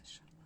se llamaba?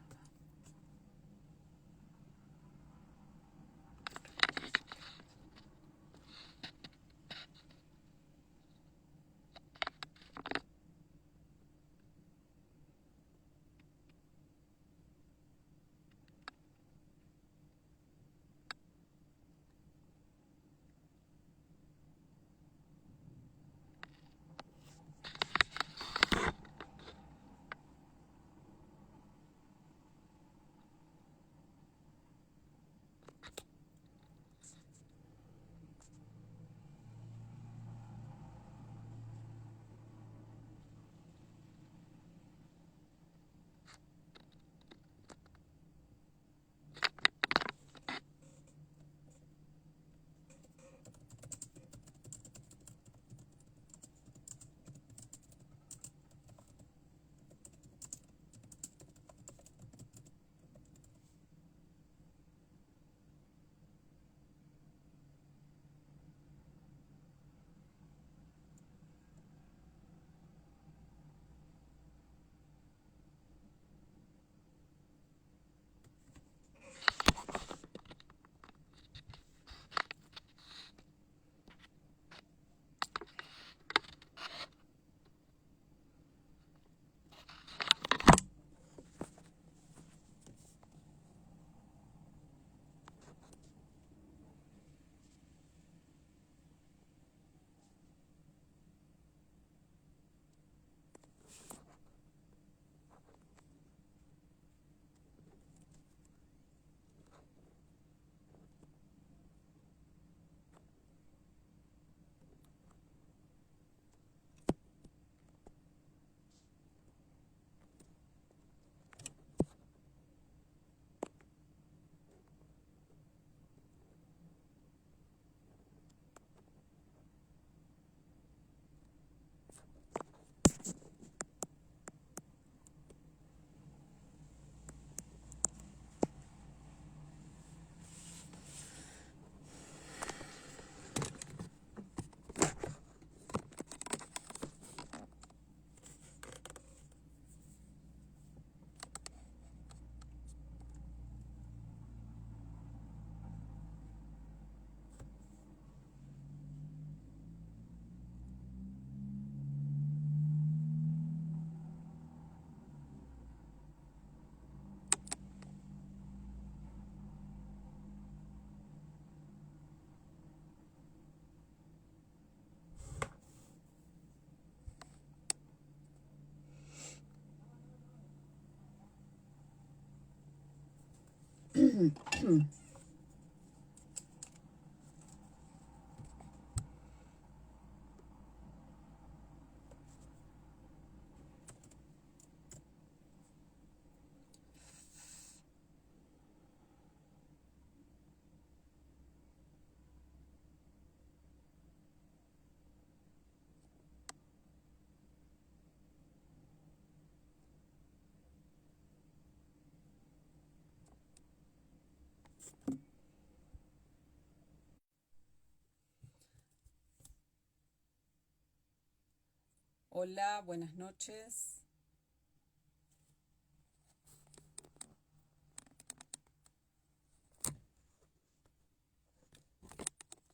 Hola, buenas noches.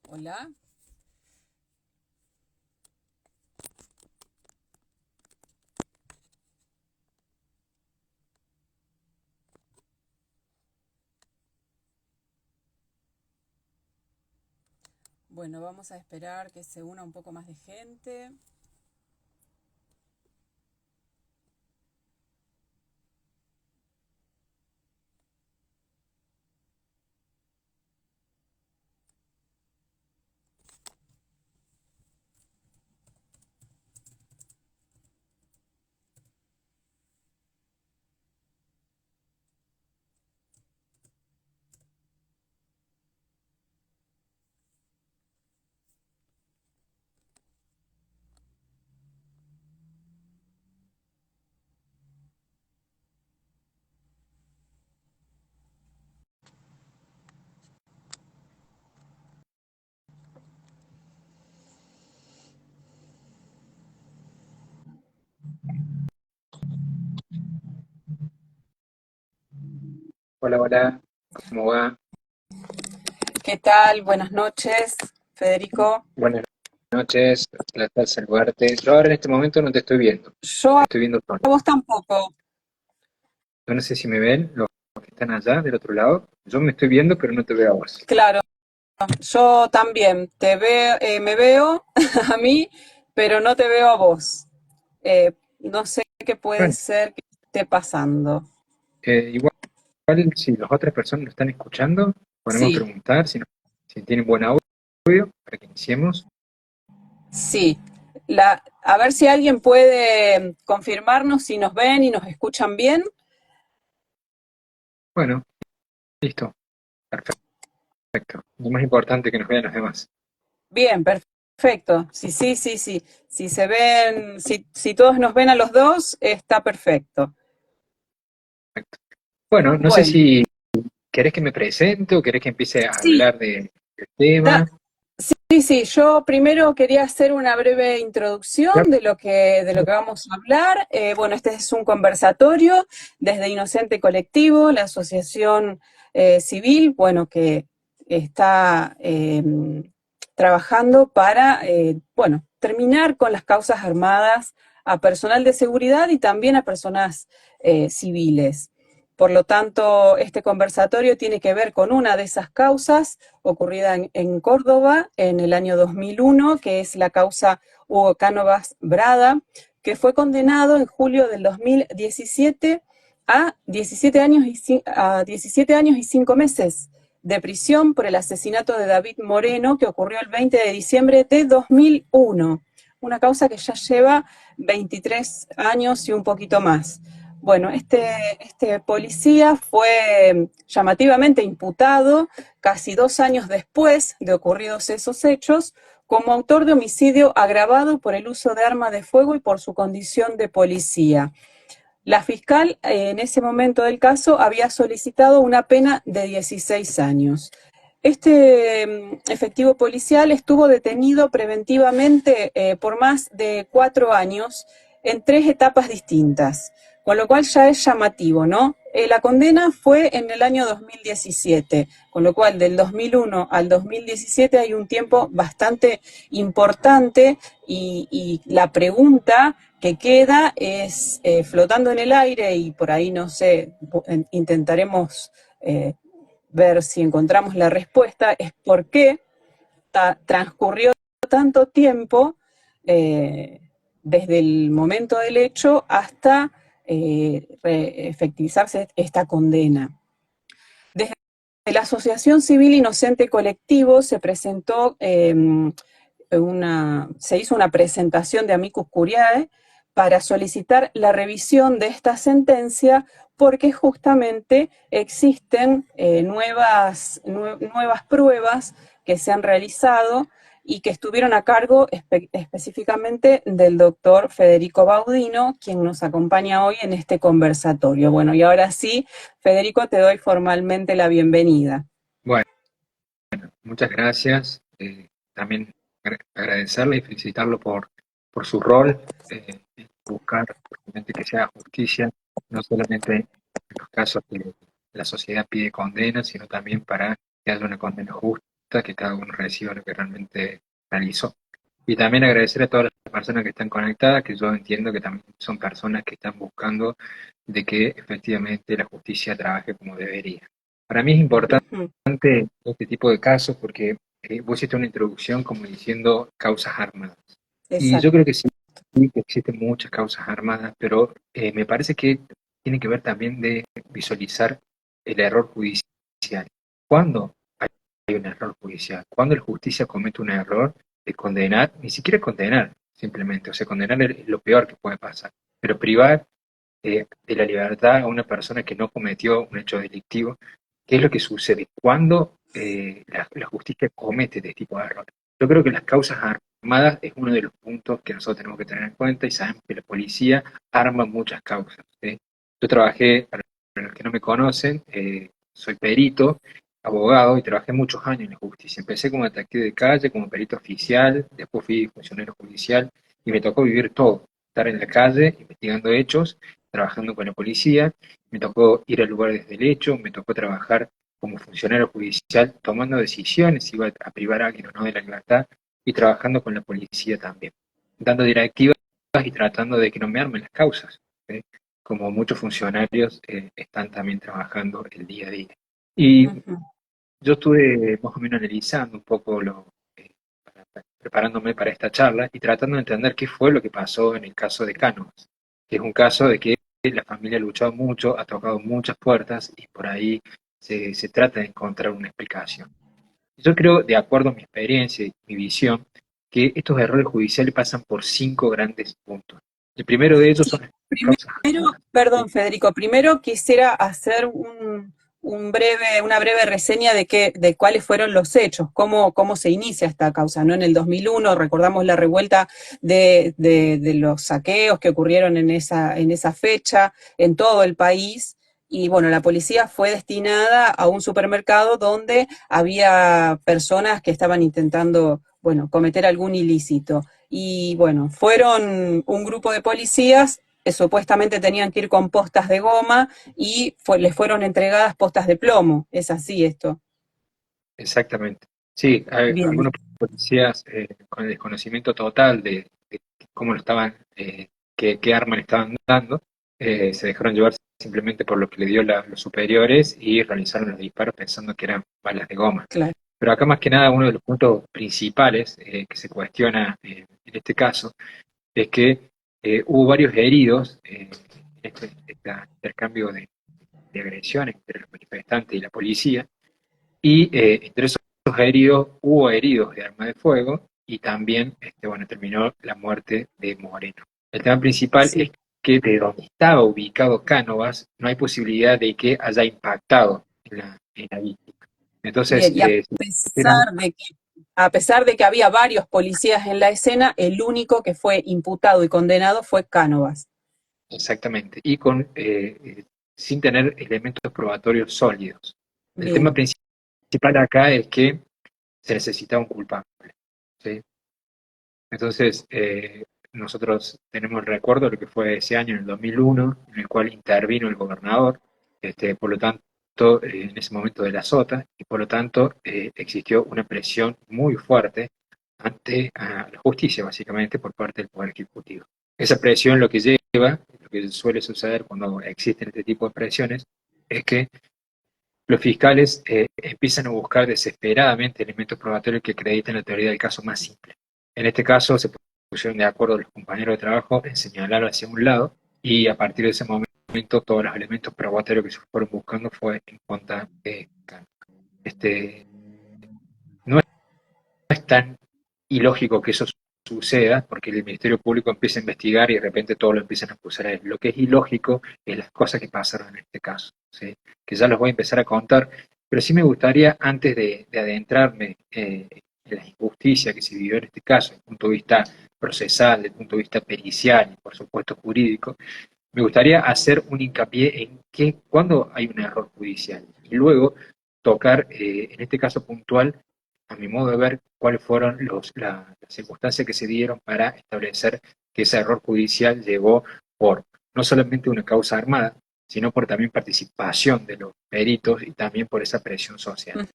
Hola. Bueno, vamos a esperar que se una un poco más de gente. Hola, hola, ¿cómo va? ¿Qué tal? Buenas noches, Federico. Buenas noches, placer saludarte. Yo ahora en este momento no te estoy viendo, Yo te a estoy viendo solo. vos tampoco. Yo no sé si me ven los que están allá del otro lado. Yo me estoy viendo, pero no te veo a vos. Claro, yo también te veo, me veo a mí, pero no te veo a vos. No sé qué puede Bueno, ser que esté pasando. igual si las otras personas lo están escuchando, podemos Sí, preguntar si tienen buen audio para que iniciemos. sí. A ver si alguien puede confirmarnos si nos ven y nos escuchan bien. Bueno, listo, perfecto. Lo más importante que nos vean los demás. Bien, perfecto. Sí, sí, sí, sí. Si se ven, si todos nos ven a los dos, está perfecto. Bueno, no sé Bueno, si querés que me presente o querés que empiece a sí, hablar del tema. sí, sí, yo primero quería hacer una breve Claro, introducción de lo que vamos a hablar. Bueno, este es un conversatorio desde Inocente Colectivo, la asociación civil, bueno, que está trabajando para, bueno, terminar con las causas armadas a personal de seguridad y también a personas civiles. Por lo tanto, este conversatorio tiene que ver con una de esas causas ocurrida en Córdoba en el año 2001, que es la causa Hugo Cánovas Brada, que fue condenado en julio del 2017 a 17 años y 5 meses de prisión por el asesinato de David Moreno, que ocurrió el 20 de diciembre de 2001. Una causa que ya lleva 23 años y un poquito más. Bueno, este policía fue llamativamente imputado casi 2 años después de ocurridos esos hechos como autor de homicidio agravado por el uso de arma de fuego y por su condición de policía. La fiscal en ese momento del caso había solicitado una pena de 16 años. Este efectivo policial estuvo detenido preventivamente por más de 4 años en 3 etapas distintas, con lo cual ya es llamativo, ¿no? La condena fue en el año 2017, con lo cual del 2001 al 2017 hay un tiempo bastante importante y la pregunta que queda es flotando en el aire y por ahí, no sé, intentaremos ver si encontramos la respuesta, es por qué transcurrió tanto tiempo eh, desde el momento del hecho hasta efectivizarse esta condena. Desde la Asociación Civil Inocente Colectivo se presentó se hizo una presentación de amicus curiae para solicitar la revisión de esta sentencia porque justamente existen nuevas pruebas que se han realizado y que estuvieron a cargo específicamente del doctor Federico Baudino, quien nos acompaña hoy en este conversatorio. Bueno, y ahora sí, Federico, te doy formalmente la bienvenida. bueno. Muchas gracias. También agradecerle y felicitarlo por su rol, buscar realmente que se haga justicia, no solamente en los casos que la sociedad pide condena, sino también para que haya una condena justa, que cada uno reciba lo que realmente realizó. Y también agradecer a todas las personas que están conectadas, que yo entiendo que también son personas que están buscando de que efectivamente la justicia trabaje como debería. Para mí es importante Ujú, este tipo de casos porque vos hiciste una introducción como diciendo causas armadas. Y yo exacto. creo que sí, que existen muchas causas armadas, pero me parece que tiene que ver también de visualizar el error judicial. ¿Cuándo hay un error judicial? Cuando la justicia comete un error de condenar, ni siquiera condenar simplemente, o sea, condenar es lo peor que puede pasar, pero privar de la libertad a una persona que no cometió un hecho delictivo. ¿Qué es lo que sucede cuando la justicia comete este tipo de errores? Yo creo que las causas armadas es uno de los puntos que nosotros tenemos que tener en cuenta y sabemos que la policía arma muchas causas. ¿Sí? Yo trabajé, para los que no me conocen, soy perito, abogado y trabajé muchos años en la justicia. Empecé como detective de calle, como perito oficial, después fui funcionario judicial y me tocó vivir todo, estar en la calle investigando hechos trabajando con la policía, me tocó ir al lugar desde el hecho, me tocó trabajar como funcionario judicial, tomando decisiones si iba a privar a alguien o no de la libertad, y trabajando con la policía también, dando directivas y tratando de que no me armen las causas, ¿sí? Como muchos funcionarios están también trabajando el día a día. Y Ujú. yo estuve más o menos analizando un poco preparándome para esta charla y tratando de entender qué fue lo que pasó en el caso de Cánovas, que es un caso de que la familia ha luchado mucho, ha tocado muchas puertas y por ahí se trata de encontrar una explicación. Yo creo, de acuerdo a mi experiencia y mi visión, que estos errores judiciales pasan por 5 grandes puntos. El primero de ellos Sí, son las causas primero, armadas. perdón, Federico, primero quisiera hacer una breve reseña de cuáles fueron los hechos, cómo se inicia esta causa, ¿no? En el 2001 recordamos la revuelta de los saqueos que ocurrieron en esa fecha en todo el país. Y bueno, la policía fue destinada a un supermercado donde había personas que estaban intentando, bueno, cometer algún ilícito. Y bueno, fueron un grupo de policías que supuestamente tenían que ir con postas de goma y les fueron entregadas postas de plomo. Es así esto. Exactamente. Sí, hay Bien, algunos policías con el desconocimiento total de cómo lo estaban, qué arma le estaban dando, se dejaron llevar simplemente por lo que le dio los superiores y realizaron los disparos pensando que eran balas de goma. claro. Pero acá más que nada uno de los puntos principales que se cuestiona en este caso es que hubo varios heridos en este intercambio de agresiones entre los manifestantes y la policía, y entre esos heridos hubo heridos de arma de fuego y también bueno, terminó la muerte de Moreno. El tema principal Sí. es que de donde estaba ubicado Cánovas no hay posibilidad de que haya impactado en la víctima. Entonces, Bien, y a pesar de que había varios policías en la escena, el único que fue imputado y condenado fue Cánovas. exactamente, y sin tener elementos probatorios sólidos. El tema Bien, principal acá es que se necesita un culpable, ¿sí? Entonces, nosotros tenemos el recuerdo de lo que fue ese año, en el 2001, en el cual intervino el gobernador, por lo tanto, en ese momento de la sota, y por lo tanto existió una presión muy fuerte ante la justicia, básicamente, por parte del Poder Ejecutivo. Esa presión lo que lleva, lo que suele suceder cuando existen este tipo de presiones, es que los fiscales empiezan a buscar desesperadamente elementos probatorios que acrediten la teoría del caso más simple. En este caso se pusieron de acuerdo los compañeros de trabajo en señalar hacia un lado y a partir de ese momento todos los elementos probatorios que se fueron buscando fue en contra de Cano. Este, no es tan ilógico que eso suceda, porque el Ministerio Público empieza a investigar y de repente todo lo empiezan a acusar a él. Lo que es ilógico es las cosas que pasaron en este caso, ¿sí? Que ya los voy a empezar a contar, pero sí me gustaría, antes de adentrarme en la injusticia que se vivió en este caso, desde el punto de vista procesal, desde el punto de vista pericial y por supuesto jurídico, me gustaría hacer un hincapié en cuando hay un error judicial y luego tocar, en este caso puntual, a mi modo de ver, cuáles fueron las circunstancias que se dieron para establecer que ese error judicial llegó por no solamente una causa armada, sino por también participación de los peritos y también por esa presión social.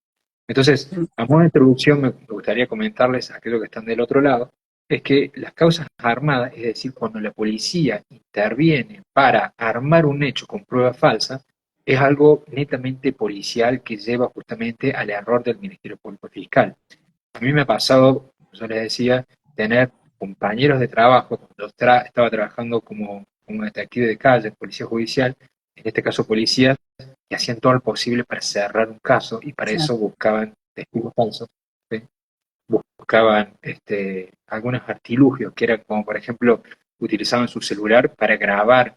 Entonces, a modo de introducción, me gustaría comentarles a aquellos que están del otro lado, es que las causas armadas, es decir, cuando la policía interviene para armar un hecho con prueba falsa, es algo netamente policial que lleva justamente al error del Ministerio Público Fiscal. A mí me ha pasado, como yo les decía, tener compañeros de trabajo, cuando estaba trabajando como detective de calle, policía judicial, en este caso policías, que hacían todo lo posible para cerrar un caso y para claro. eso buscaban testigos falsos, ¿sí? Buscaban algunos artilugios, que eran como, por ejemplo, utilizaban su celular para grabar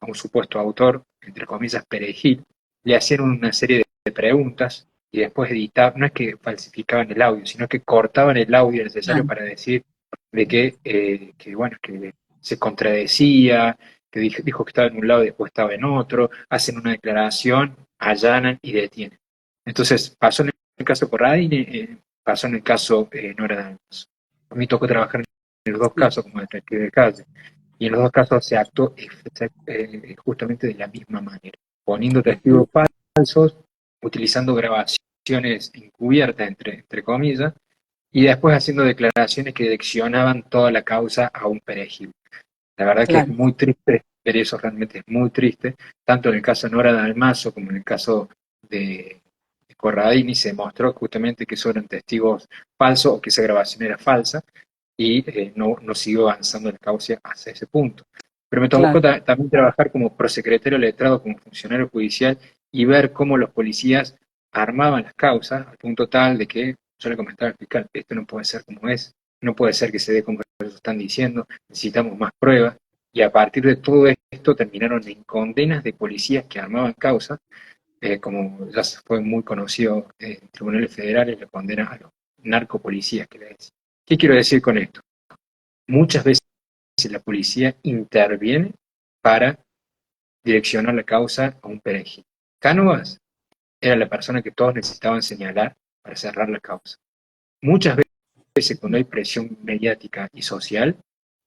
a un supuesto autor, entre comillas, perejil, le hacían una serie de preguntas y después editaban, no es que falsificaban el audio, sino que cortaban el audio necesario Claro. para decir de bueno, que se contradecía, que dijo que estaba en un lado y después estaba en otro, hacen una declaración, allanan y detienen. Entonces, pasó en el caso Corradini, pasó en el caso Nora Danos. A mí tocó trabajar en los dos Sí. casos como detective de calle. y en los dos casos se actuó justamente de la misma manera, poniendo Ujú. testigos falsos, utilizando grabaciones encubiertas, entre comillas, y después haciendo declaraciones que direccionaban toda la causa a un perejil. La verdad que es Claro, muy triste ver eso, realmente es muy triste, tanto en el caso de Nora Dalmazo como en el caso de Corradini se mostró justamente que esos eran testigos falsos o que esa grabación era falsa y no siguió avanzando la causa hacia ese punto. Pero me tocó claro, también trabajar como prosecretario letrado, como funcionario judicial y ver cómo los policías armaban las causas al punto tal de que yo le comentaba al fiscal, esto no puede ser como es, no puede ser que se dé como ellos están diciendo, necesitamos más pruebas, y a partir de todo esto terminaron en condenas de policías que armaban causas, como ya fue muy conocido en tribunales federales, la condena a los narcopolicías que le decían. ¿Qué quiero decir con esto? Muchas veces la policía interviene para direccionar la causa a un perejil. Cánovas era la persona que todos necesitaban señalar para cerrar la causa. Muchas veces cuando hay presión mediática y social,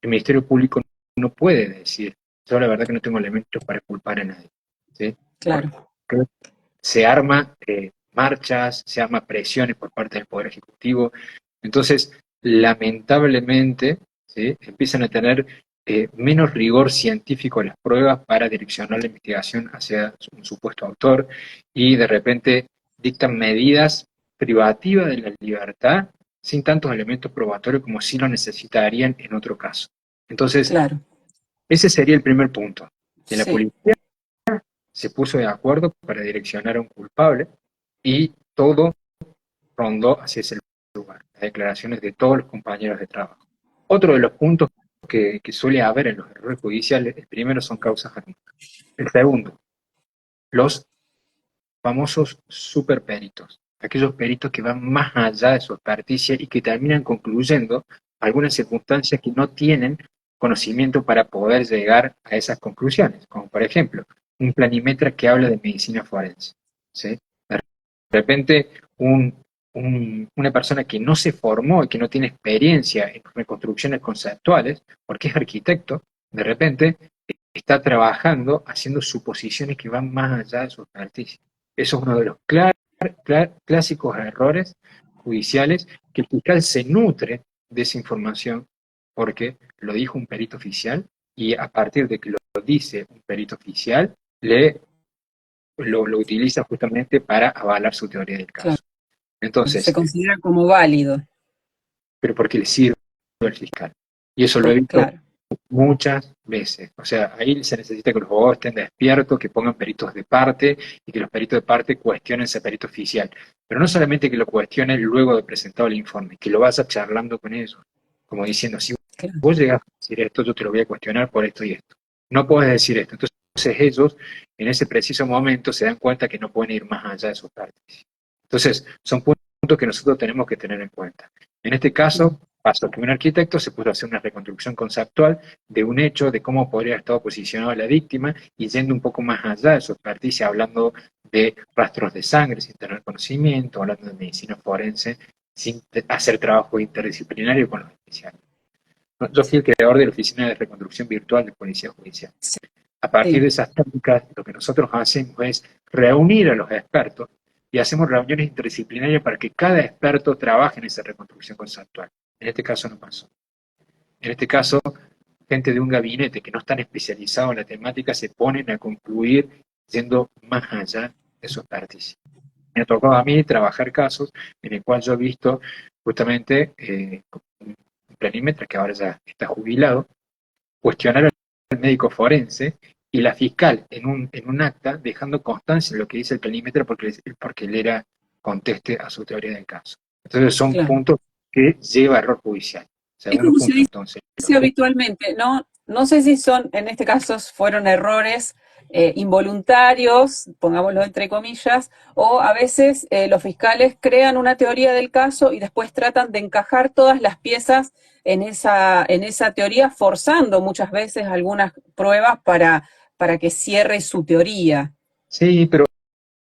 el Ministerio Público no puede decir, yo la verdad que no tengo elementos para culpar a nadie, ¿sí? Porque claro. se arma marchas, se arma presiones por parte del Poder Ejecutivo. Entonces, lamentablemente, ¿sí? Empiezan a tener menos rigor científico en las pruebas para direccionar la investigación hacia un supuesto autor y de repente dictan medidas privativas de la libertad sin tantos elementos probatorios como si lo necesitarían en otro caso. Entonces, Claro, ese sería el primer punto, que la sí, policía se puso de acuerdo para direccionar a un culpable y todo rondó hacia ese lugar, las declaraciones de todos los compañeros de trabajo. Otro de los puntos que suele haber en los errores judiciales, el primero son causas anónimas. El segundo, los famosos superperitos, aquellos peritos que van más allá de su experticia y que terminan concluyendo algunas circunstancias que no tienen conocimiento para poder llegar a esas conclusiones, como por ejemplo, un planimetra que habla de medicina forense. ¿Sí? De repente, una persona que no se formó y que no tiene experiencia en reconstrucciones conceptuales, porque es arquitecto, de repente está trabajando haciendo suposiciones que van más allá de su experticia. Eso es uno de los clásicos errores judiciales, que el fiscal se nutre de esa información porque lo dijo un perito oficial y a partir de que lo dice un perito oficial, lo utiliza justamente para avalar su teoría del claro. caso. Se Entonces, considera como válido. pero porque le sirve al fiscal. Y eso lo he visto Claro, muchas veces. O sea, ahí se necesita que los abogados estén despiertos, que pongan peritos de parte y que los peritos de parte cuestionen ese perito oficial. Pero no solamente que lo cuestionen luego de presentado el informe, que lo vaya charlando con ellos, como diciendo, si claro, vos llegas a decir esto, yo te lo voy a cuestionar por esto y esto. No puedes decir esto. Entonces ellos, en ese preciso momento, se dan cuenta que no pueden ir más allá de sus partes. Entonces, son puntos que nosotros tenemos que tener en cuenta. En este caso, pasó que un arquitecto se puso a hacer una reconstrucción conceptual de un hecho, de cómo podría haber estado posicionada la víctima, y yendo un poco más allá de su experticia, hablando de rastros de sangre sin tener conocimiento, hablando de medicina forense, sin hacer trabajo interdisciplinario con los especiales. Yo fui el creador de la Oficina de Reconstrucción Virtual de Policía Judicial. A partir de sí. esas técnicas, lo que nosotros hacemos es reunir a los expertos y hacemos reuniones interdisciplinarias para que cada experto trabaje en esa reconstrucción conceptual. En este caso no pasó. En este caso, gente de un gabinete que no están especializados en la temática se ponen a concluir yendo más allá de su expertise. Me ha tocado a mí trabajar casos en el cual yo he visto justamente un planímetra que ahora ya está jubilado, cuestionar al médico forense y la fiscal en un acta dejando constancia de lo que dice el planímetro porque él era conteste a su teoría del caso. Entonces son Claro. puntos que lleva a error judicial. Es Segundo como se punto entonces. dice habitualmente, ¿no? No sé si son, en este caso, fueron errores involuntarios, pongámoslo entre comillas, o a veces los fiscales crean una teoría del caso y después tratan de encajar todas las piezas en esa teoría, forzando muchas veces algunas pruebas para que cierre su teoría. Sí, pero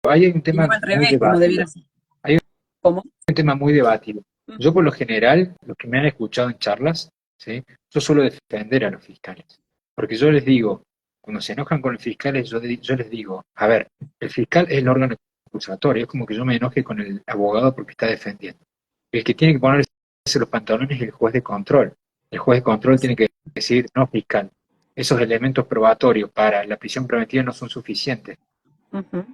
hay un Y no tema al muy revés, como debatido. debiera ser. Hay ¿Cómo? un tema muy debatido. Mm, Yo por lo general, los que me han escuchado en charlas, ¿sí? Yo suelo defender a los fiscales. Porque yo les digo, cuando se enojan con el fiscal, yo les digo, a ver, el fiscal es el órgano acusatorio, es como que yo me enoje con el abogado porque está defendiendo. El que tiene que ponerse los pantalones es el juez de control. El juez de control Sí. tiene que decir, no fiscal, esos elementos probatorios para la prisión preventiva no son suficientes. Ujú.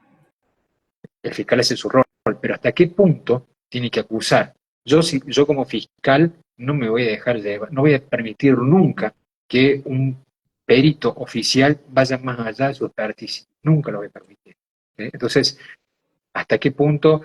El fiscal hace su rol, pero ¿hasta qué punto tiene que acusar? Yo como fiscal no me voy a dejar llevar, no voy a permitir nunca que un perito oficial vaya más allá de su expertise. Nunca lo voy a permitir. Entonces, ¿hasta qué punto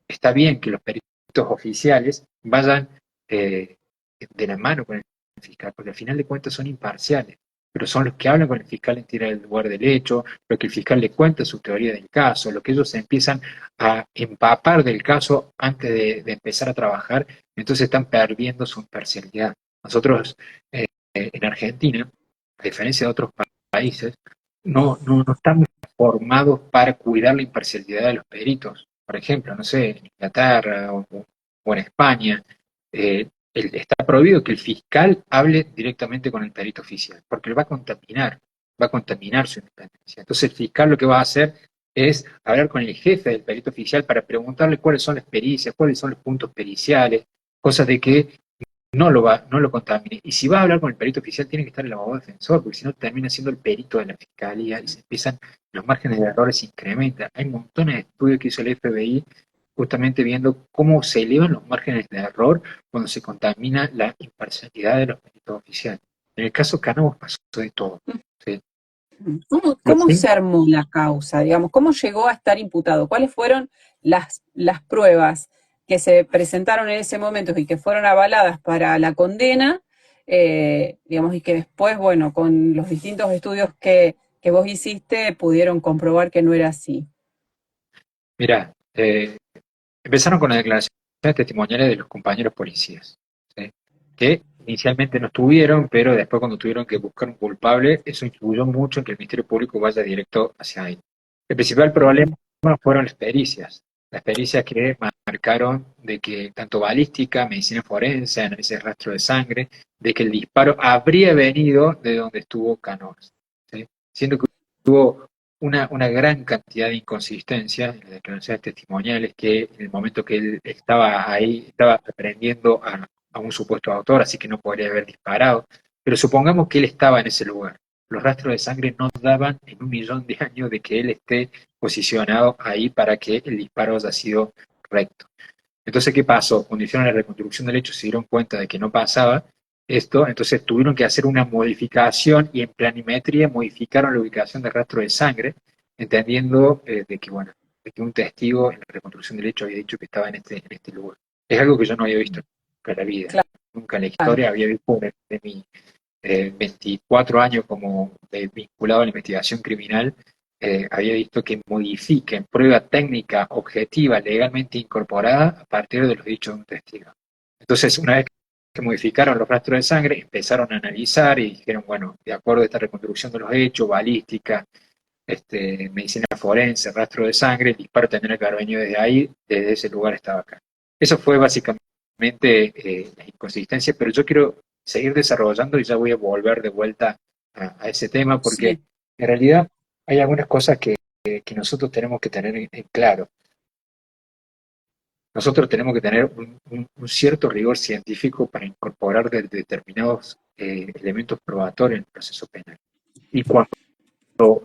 está bien que los peritos oficiales vayan eh, de la mano con el fiscal? Porque al final de cuentas son imparciales, pero son los que hablan con el fiscal en tirar el lugar del hecho, lo que el fiscal le cuenta su teoría del caso, lo que ellos se empiezan a empapar del caso antes de empezar a trabajar, entonces están perdiendo su imparcialidad. Nosotros en Argentina, a diferencia de otros países, no estamos formados para cuidar la imparcialidad de los peritos. Por ejemplo, no sé, en Inglaterra o en España, está prohibido que el fiscal hable directamente con el perito oficial, porque lo va a contaminar su independencia. Entonces el fiscal lo que va a hacer es hablar con el jefe del perito oficial para preguntarle cuáles son las pericias, cuáles son los puntos periciales, cosas de que no lo contamine. Y si va a hablar con el perito oficial, tiene que estar el abogado defensor, porque si no termina siendo el perito de la fiscalía y se empiezan, los márgenes de errores se incrementan. Hay montones de estudios que hizo el FBI justamente viendo cómo se elevan los márgenes de error cuando se contamina la imparcialidad de los peritos oficiales. En el caso Cano pasó de todo. ¿Sí? ¿Cómo se armó la causa? Digamos, ¿cómo llegó a estar imputado? ¿Cuáles fueron las pruebas que se presentaron en ese momento y que fueron avaladas para la condena? Digamos, y que después, bueno, con los distintos estudios que vos hiciste, pudieron comprobar que no era así. Mira, empezaron con las declaraciones testimoniales de los compañeros policías, ¿sí? Que inicialmente no estuvieron, pero después cuando tuvieron que buscar un culpable, eso influyó mucho en que el Ministerio Público vaya directo hacia ahí. El principal problema fueron las pericias que marcaron de que tanto balística, medicina forense, análisis de rastro de sangre, de que el disparo habría venido de donde estuvo Canoas, ¿sí? Siendo que hubo una gran cantidad de inconsistencias en las declaraciones testimoniales que en el momento que él estaba ahí, estaba aprendiendo a un supuesto autor, así que no podría haber disparado. Pero supongamos que él estaba en ese lugar. Los rastros de sangre no daban en 1 millón de años de que él esté posicionado ahí para que el disparo haya sido recto. Entonces, ¿qué pasó? Cuando hicieron la reconstrucción del hecho se dieron cuenta de que no pasaba esto, entonces tuvieron que hacer una modificación y en planimetría modificaron la ubicación del rastro de sangre, entendiendo de que, bueno, de que un testigo en la reconstrucción del hecho había dicho que estaba en este lugar. Es algo que yo no había visto nunca en la vida, nunca en la Claro. historia había visto de mi 24 años como vinculado a la investigación criminal, había visto que modifiquen prueba técnica objetiva legalmente incorporada a partir de los dichos de un testigo. Entonces, una vez que modificaron los rastros de sangre, empezaron a analizar y dijeron, bueno, de acuerdo a esta reconstrucción de los hechos, balística, medicina forense, rastro de sangre, el disparo tendría que haber venido desde ahí, desde ese lugar estaba acá. Eso fue básicamente la inconsistencia, pero yo quiero seguir desarrollando y ya voy a volver de vuelta a ese tema porque Sí, en realidad hay algunas cosas que nosotros tenemos que tener en claro. Nosotros tenemos que tener un cierto rigor científico para incorporar determinados elementos probatorios en el proceso penal. Y cuando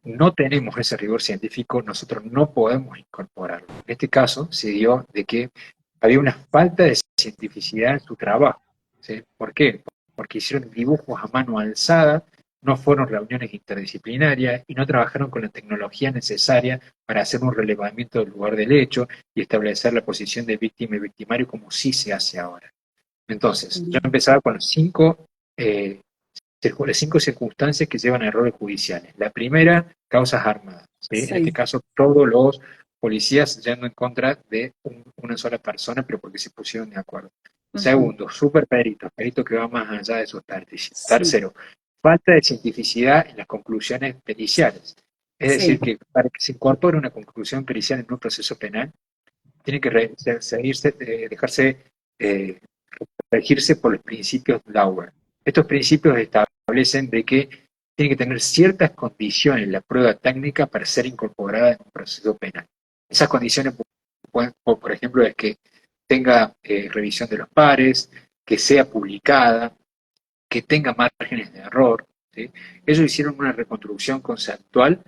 no tenemos ese rigor científico, nosotros no podemos incorporarlo. En este caso se dio de que había una falta de cientificidad en su trabajo. ¿Sí? ¿Por qué? Porque hicieron dibujos a mano alzada, no fueron reuniones interdisciplinarias y no trabajaron con la tecnología necesaria para hacer un relevamiento del lugar del hecho y establecer la posición de víctima y victimario como sí se hace ahora. Entonces, yo empezaba con las 5 circunstancias que llevan a errores judiciales. La primera, causas armadas. ¿Sí? En este sí. caso, todos los policías yendo en contra de una sola persona, pero porque se pusieron de acuerdo. Ujú. Segundo, superperitos, peritos que van más allá de sus expertise. Sí, Tercero, falta de cientificidad en las conclusiones periciales. Es decir, sí. que para que se incorpore una conclusión pericial en un proceso penal, tiene que dejarse eh, regirse por los principios Lauer. Estos principios establecen de que tiene que tener ciertas condiciones la prueba técnica para ser incorporada en un proceso penal. Esas condiciones, por ejemplo, es que tenga revisión de los pares, que sea publicada, que tenga márgenes de error. ¿Sí? Ellos hicieron una reconstrucción conceptual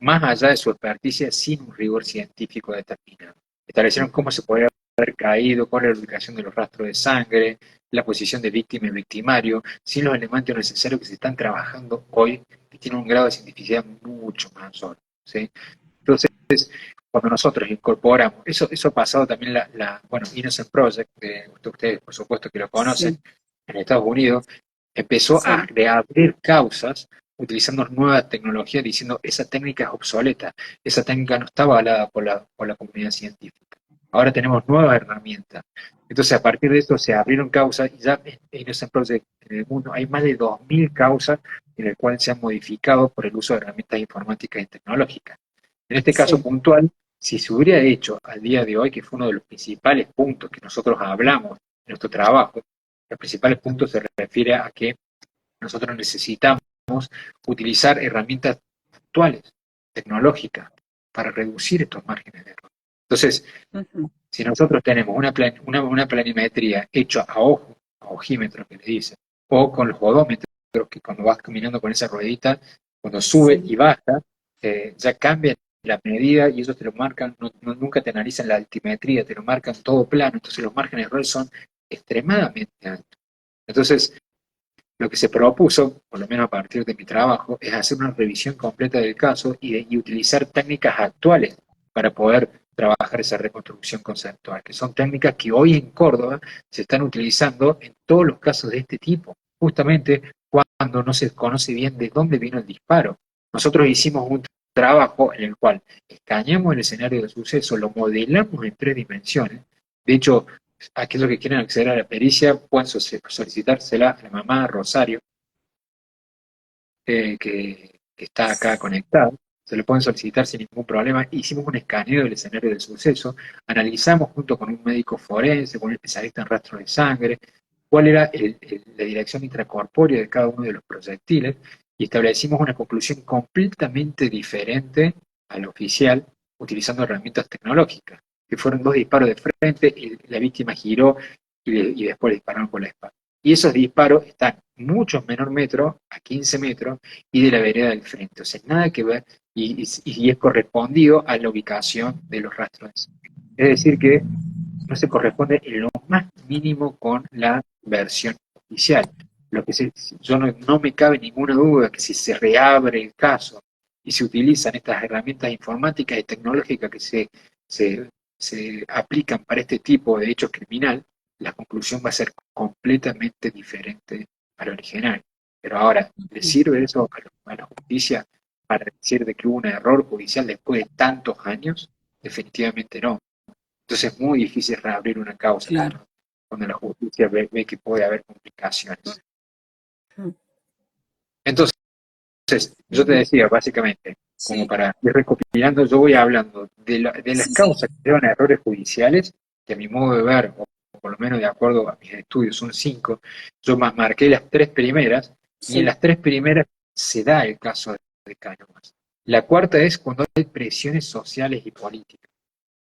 más allá de su experticia sin un rigor científico determinado. Establecieron cómo se podría haber caído, cuál era la ubicación de los rastros de sangre, la posición de víctima y victimario, sin los elementos necesarios que se están trabajando hoy, que tienen un grado de cientificidad mucho más alto. ¿Sí? Entonces, cuando nosotros incorporamos, eso ha pasado también bueno, Innocent Project, que ustedes por supuesto que lo conocen, Sí, en Estados Unidos, empezó a sí, reabrir causas utilizando nuevas tecnologías, diciendo esa técnica es obsoleta, esa técnica no está avalada por la comunidad científica. Ahora tenemos nuevas herramientas. Entonces, a partir de esto se abrieron causas y ya en Innocent Project en el mundo hay más de 2.000 causas en las cuales se han modificado por el uso de herramientas informáticas y tecnológicas. En este caso sí. puntual, si se hubiera hecho al día de hoy, que fue uno de los principales puntos que nosotros hablamos en nuestro trabajo, los principales puntos se refiere a que nosotros necesitamos utilizar herramientas actuales, tecnológicas, para reducir estos márgenes de error. Entonces, Ujú. si nosotros tenemos una planimetría hecha a ojo, a ojímetro que le dicen, o con los odómetros, que cuando vas caminando con esa ruedita, cuando sube Sí, y baja, ya cambia la medida y ellos te lo marcan, nunca te analizan la altimetría, te lo marcan todo plano, entonces los márgenes de error son extremadamente altos. Entonces, lo que se propuso, por lo menos a partir de mi trabajo, es hacer una revisión completa del caso y utilizar técnicas actuales para poder trabajar esa reconstrucción conceptual, que son técnicas que hoy en Córdoba se están utilizando en todos los casos de este tipo, justamente cuando no se conoce bien de dónde vino el disparo. Nosotros hicimos un trabajo en el cual escaneamos el escenario del suceso, lo modelamos en 3 dimensiones. De hecho, aquellos que quieren acceder a la pericia pueden solicitársela a la mamá Rosario, que está acá conectada. Se lo pueden solicitar sin ningún problema. Hicimos un escaneo del escenario del suceso, analizamos junto con un médico forense, con un especialista en rastro de sangre, cuál era la dirección intracorpórea de cada uno de los proyectiles y establecimos una conclusión completamente diferente al oficial utilizando herramientas tecnológicas, que fueron 2 disparos de frente y la víctima giró y después le dispararon por la espalda. Y esos disparos están mucho menor metro, a 15 metros, y de la vereda del frente. O sea, nada que ver, y es correspondido a la ubicación de los rastros. Es decir, que no se corresponde en lo más mínimo con la versión oficial. Lo que yo no me cabe ninguna duda que si se reabre el caso y se utilizan estas herramientas informáticas y tecnológicas que se, se aplican para este tipo de hechos criminal, la conclusión va a ser completamente diferente al original. Pero ahora, ¿le sirve eso a la justicia para decir de que hubo un error judicial después de tantos años? Definitivamente no. Entonces es muy difícil reabrir una causa claro. cuando la justicia ve que puede haber complicaciones. Ujú. Entonces, yo te Ujú. decía, básicamente, como Sí, para ir recopilando, yo voy hablando de las sí, sí, causas que llevan a errores judiciales, que a mi modo de ver, o por lo menos de acuerdo a mis estudios, son 5. Yo marqué las 3 primeras, y en sí, las 3 primeras se da el caso de Cánovas. La cuarta es cuando hay presiones sociales y políticas.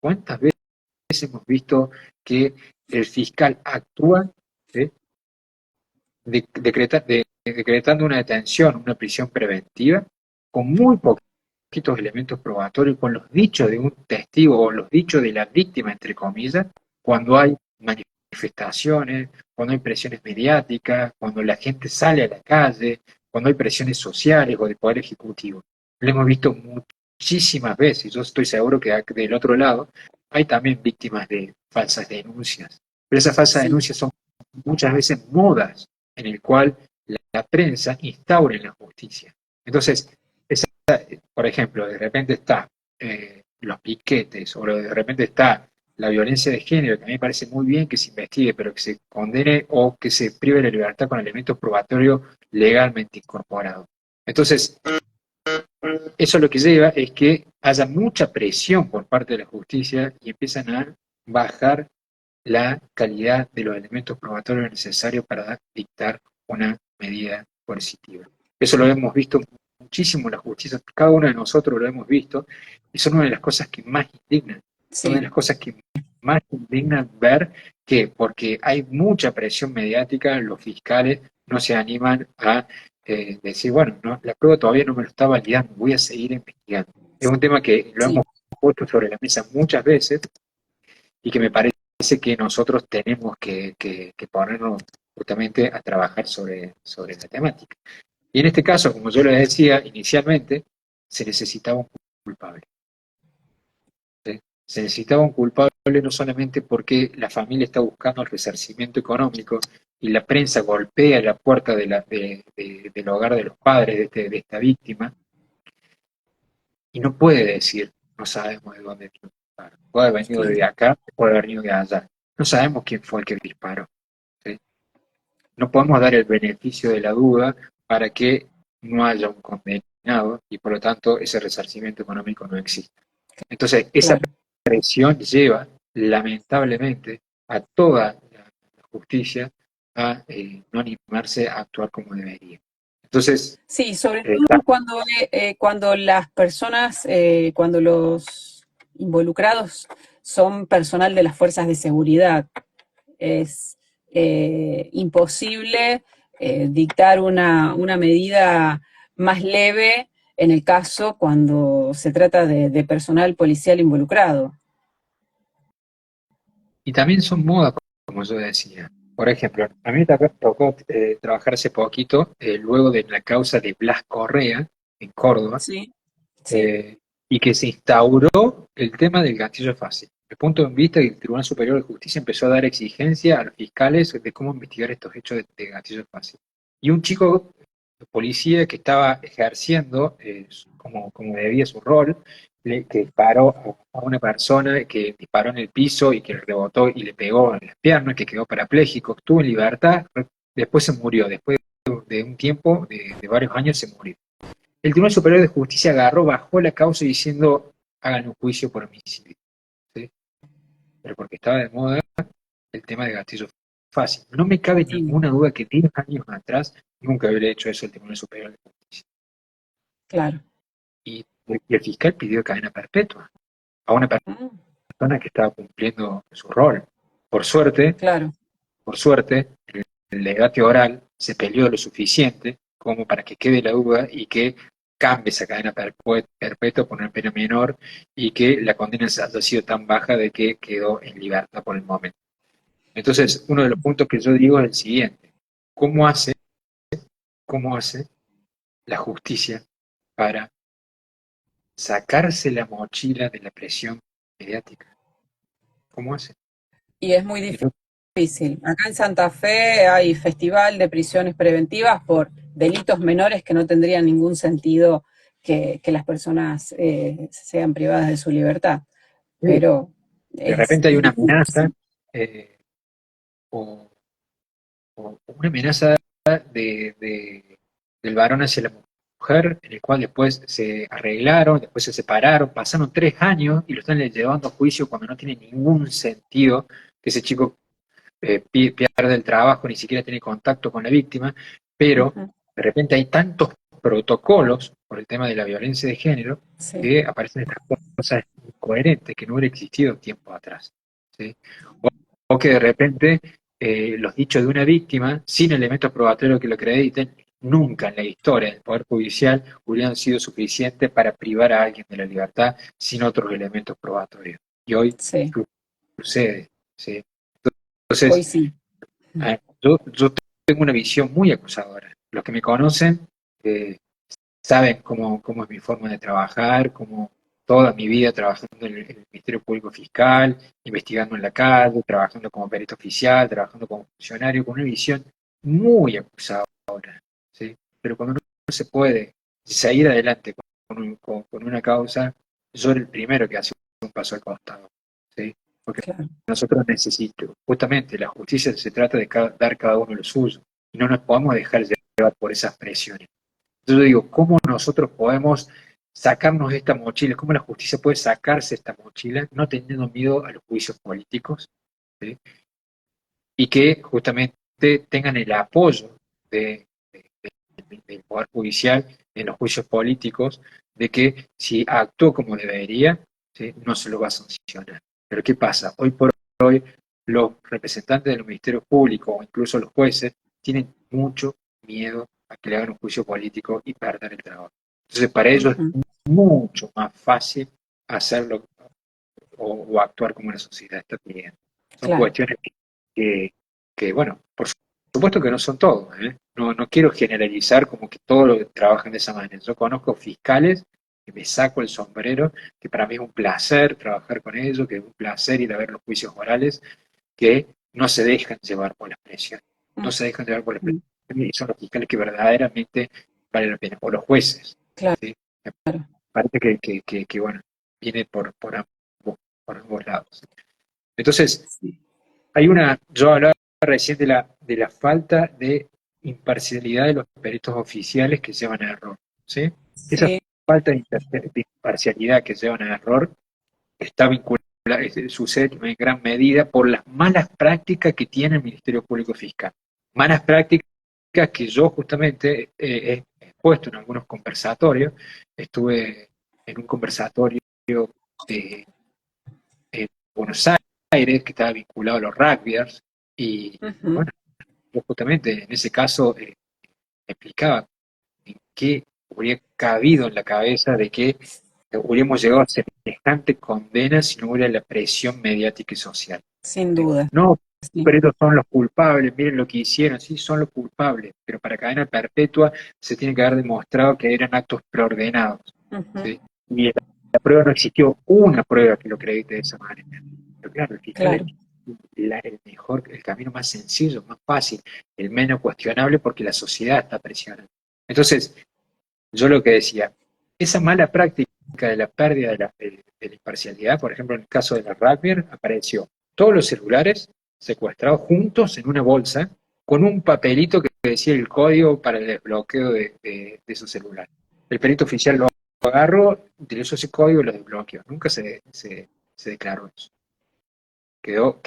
¿Cuántas veces hemos visto que el fiscal actúa, ¿sí? Decretando una detención, una prisión preventiva, con muy poquitos elementos probatorios, con los dichos de un testigo o los dichos de la víctima, entre comillas, cuando hay manifestaciones, cuando hay presiones mediáticas, cuando la gente sale a la calle, cuando hay presiones sociales o de poder ejecutivo. Lo hemos visto muchísimas veces, y yo estoy seguro que del otro lado hay también víctimas de falsas denuncias. Pero esas falsas sí, denuncias son muchas veces modas en el cual la prensa instaura en la justicia. Entonces, esa, por ejemplo, de repente está los piquetes o de repente está la violencia de género, que a mí me parece muy bien que se investigue, pero que se condene o que se prive de la libertad con elementos probatorios legalmente incorporados. Entonces, eso lo que lleva es que haya mucha presión por parte de la justicia y empiezan a bajar la calidad de los elementos probatorios necesarios para dictar una medida coercitiva. Eso lo hemos visto muchísimo en la justicia, cada uno de nosotros lo hemos visto, y son una de las cosas que más indignan, son una de Sí, las cosas que más indignan ver que, porque hay mucha presión mediática, los fiscales no se animan a decir, bueno, no, la prueba todavía no me lo está validando, voy a seguir investigando. Es un tema que lo sí, hemos puesto sobre la mesa muchas veces y que me parece que nosotros tenemos que ponernos justamente a trabajar sobre la temática. Y en este caso, como yo les decía inicialmente, se necesitaba un culpable. ¿Sí? Se necesitaba un culpable no solamente porque la familia está buscando el resarcimiento económico y la prensa golpea la puerta del hogar de los padres de esta víctima y no puede decir, no sabemos de dónde vino el disparo. Puede haber venido claro, de acá, puede haber venido de allá. No sabemos quién fue el que disparó. ¿Sí? No podemos dar el beneficio de la duda para que no haya un condenado y por lo tanto ese resarcimiento económico no exista. Entonces, esa claro. presión lleva, lamentablemente, a toda la justicia a no animarse a actuar como debería. Entonces, Sí, sobre todo cuando las personas, cuando los involucrados son personal de las fuerzas de seguridad. Es imposible dictar una medida más leve en el caso cuando se trata de personal policial involucrado. y también son modas, como yo decía. Por ejemplo, a mí me tocó trabajar hace poquito, luego de la causa de Blas Correa, en Córdoba, Sí, sí, eh, y que se instauró el tema del gatillo fácil. Desde el punto de vista que el Tribunal Superior de Justicia empezó a dar exigencia a los fiscales de cómo investigar estos hechos de gatillo fácil. Y un chico policía que estaba ejerciendo como debía su rol, que disparó a una persona, que disparó en el piso y que rebotó y le pegó en las piernas, que quedó parapléjico, estuvo en libertad, después se murió, después de un tiempo, de varios años se murió. El Tribunal Superior de Justicia agarró, bajó la causa diciendo hagan un juicio por homicidio, ¿sí? Pero porque estaba de moda el tema de gatillo fácil. No me cabe sí, ninguna duda que 10 años atrás nunca hubiera hecho eso el Tribunal Superior de Justicia. claro. Y el fiscal pidió cadena perpetua a una Mm, persona que estaba cumpliendo su rol. Por suerte, claro, por suerte, el legate oral se peleó lo suficiente como para que quede la duda y que cambie esa cadena perpetua por una pena menor y que la condena haya sido tan baja de que quedó en libertad por el momento. Entonces, uno de los puntos que yo digo es el siguiente. ¿Cómo hace, cómo hace la justicia para sacarse la mochila de la presión mediática? ¿Cómo hace? y es muy Y no, difícil. Acá en Santa Fe hay festival de prisiones preventivas por delitos menores que no tendrían ningún sentido que las personas sean privadas de su libertad, pero de es repente hay una amenaza difícil. eh, o, o una amenaza del varón hacia la mujer, en el cual después se arreglaron, después se separaron, pasaron 3 años y lo están llevando a juicio cuando no tiene ningún sentido que ese chico pierde el trabajo, ni siquiera tiene contacto con la víctima, pero Ujú, de repente hay tantos protocolos por el tema de la violencia de género sí, que aparecen estas cosas incoherentes que no hubieran existido tiempo atrás. ¿Sí? O que de repente los dichos de una víctima, sin elementos probatorios que lo acrediten, nunca en la historia del Poder Judicial hubieran sido suficientes para privar a alguien de la libertad sin otros elementos probatorios. Y hoy sí, sucede. ¿Sí? hoy Entonces, sí. yo tengo una visión muy acusadora. Los que me conocen eh, saben cómo es mi forma de trabajar, cómo toda mi vida trabajando en el Ministerio Público Fiscal, investigando en la calle, trabajando como perito oficial, trabajando como funcionario, con una visión muy acusadora, ¿sí? Pero cuando no se puede seguir adelante con una causa, yo era el primero que hace un paso al costado, ¿sí? Porque Claro. nosotros necesitamos, justamente, la justicia se trata de dar cada uno lo suyo, y no nos podemos dejar llevar por esas presiones. Entonces yo digo, ¿cómo nosotros podemos sacarnos esta mochila? ¿Cómo la justicia puede sacarse esta mochila no teniendo miedo a los juicios políticos? ¿Sí? Y que justamente tengan el apoyo de del Poder Judicial en los juicios políticos, de que si actuó como debería, ¿sí?, no se lo va a sancionar. Pero ¿qué pasa? Hoy por hoy los representantes de los ministerios públicos o incluso los jueces tienen mucho miedo a que le hagan un juicio político y perder el trabajo. Entonces para ellos Ujú. es mucho más fácil hacerlo o actuar como la sociedad está pidiendo. Son Claro. cuestiones que, bueno, por supuesto que no son todos, ¿eh? No quiero generalizar como que todos los que trabajan de esa manera. Yo conozco fiscales que me saco el sombrero, que para mí es un placer trabajar con ellos, que es un placer ir a ver los juicios orales, que no se dejan llevar por la presión, no se dejan llevar por la Ujú. presión, y son los fiscales que verdaderamente valen la pena, o los jueces, Claro. ¿sí? Me parece que bueno, viene por ambos lados. Entonces, Sí. yo hablaba recién de la falta de imparcialidad de los peritos oficiales que llevan a error, ¿sí? Esa Sí. falta de imparcialidad que llevan a error está vinculada, sucede en gran medida por las malas prácticas que tiene el Ministerio Público Fiscal. Malas prácticas que yo justamente he expuesto en algunos conversatorios. Estuve en un conversatorio de, en Buenos Aires que estaba vinculado a los rugbyers y Ujú. bueno, yo justamente en ese caso explicaba en qué hubiera cabido en la cabeza de que hubiéramos llegado a semejante condena si no hubiera la presión mediática y social. Sin Digo, duda. no, Sí. pero ellos son los culpables, miren lo que hicieron, sí, son los culpables, pero para cadena perpetua se tiene que haber demostrado que eran actos preordenados, Ujú. ¿sí? Y la prueba no existió una prueba que lo acredite de esa manera. Pero claro, el fiscal es Claro. el mejor, el camino más sencillo, más fácil, el menos cuestionable porque la sociedad está presionando. Entonces, yo lo que decía, esa mala práctica de la pérdida de la imparcialidad, por ejemplo, en el caso de la Rapier, apareció todos los celulares secuestrados juntos en una bolsa con un papelito que decía el código para el desbloqueo de esos celulares. El perito oficial lo agarró, utilizó ese código y lo desbloqueó. Nunca se declaró eso. Quedó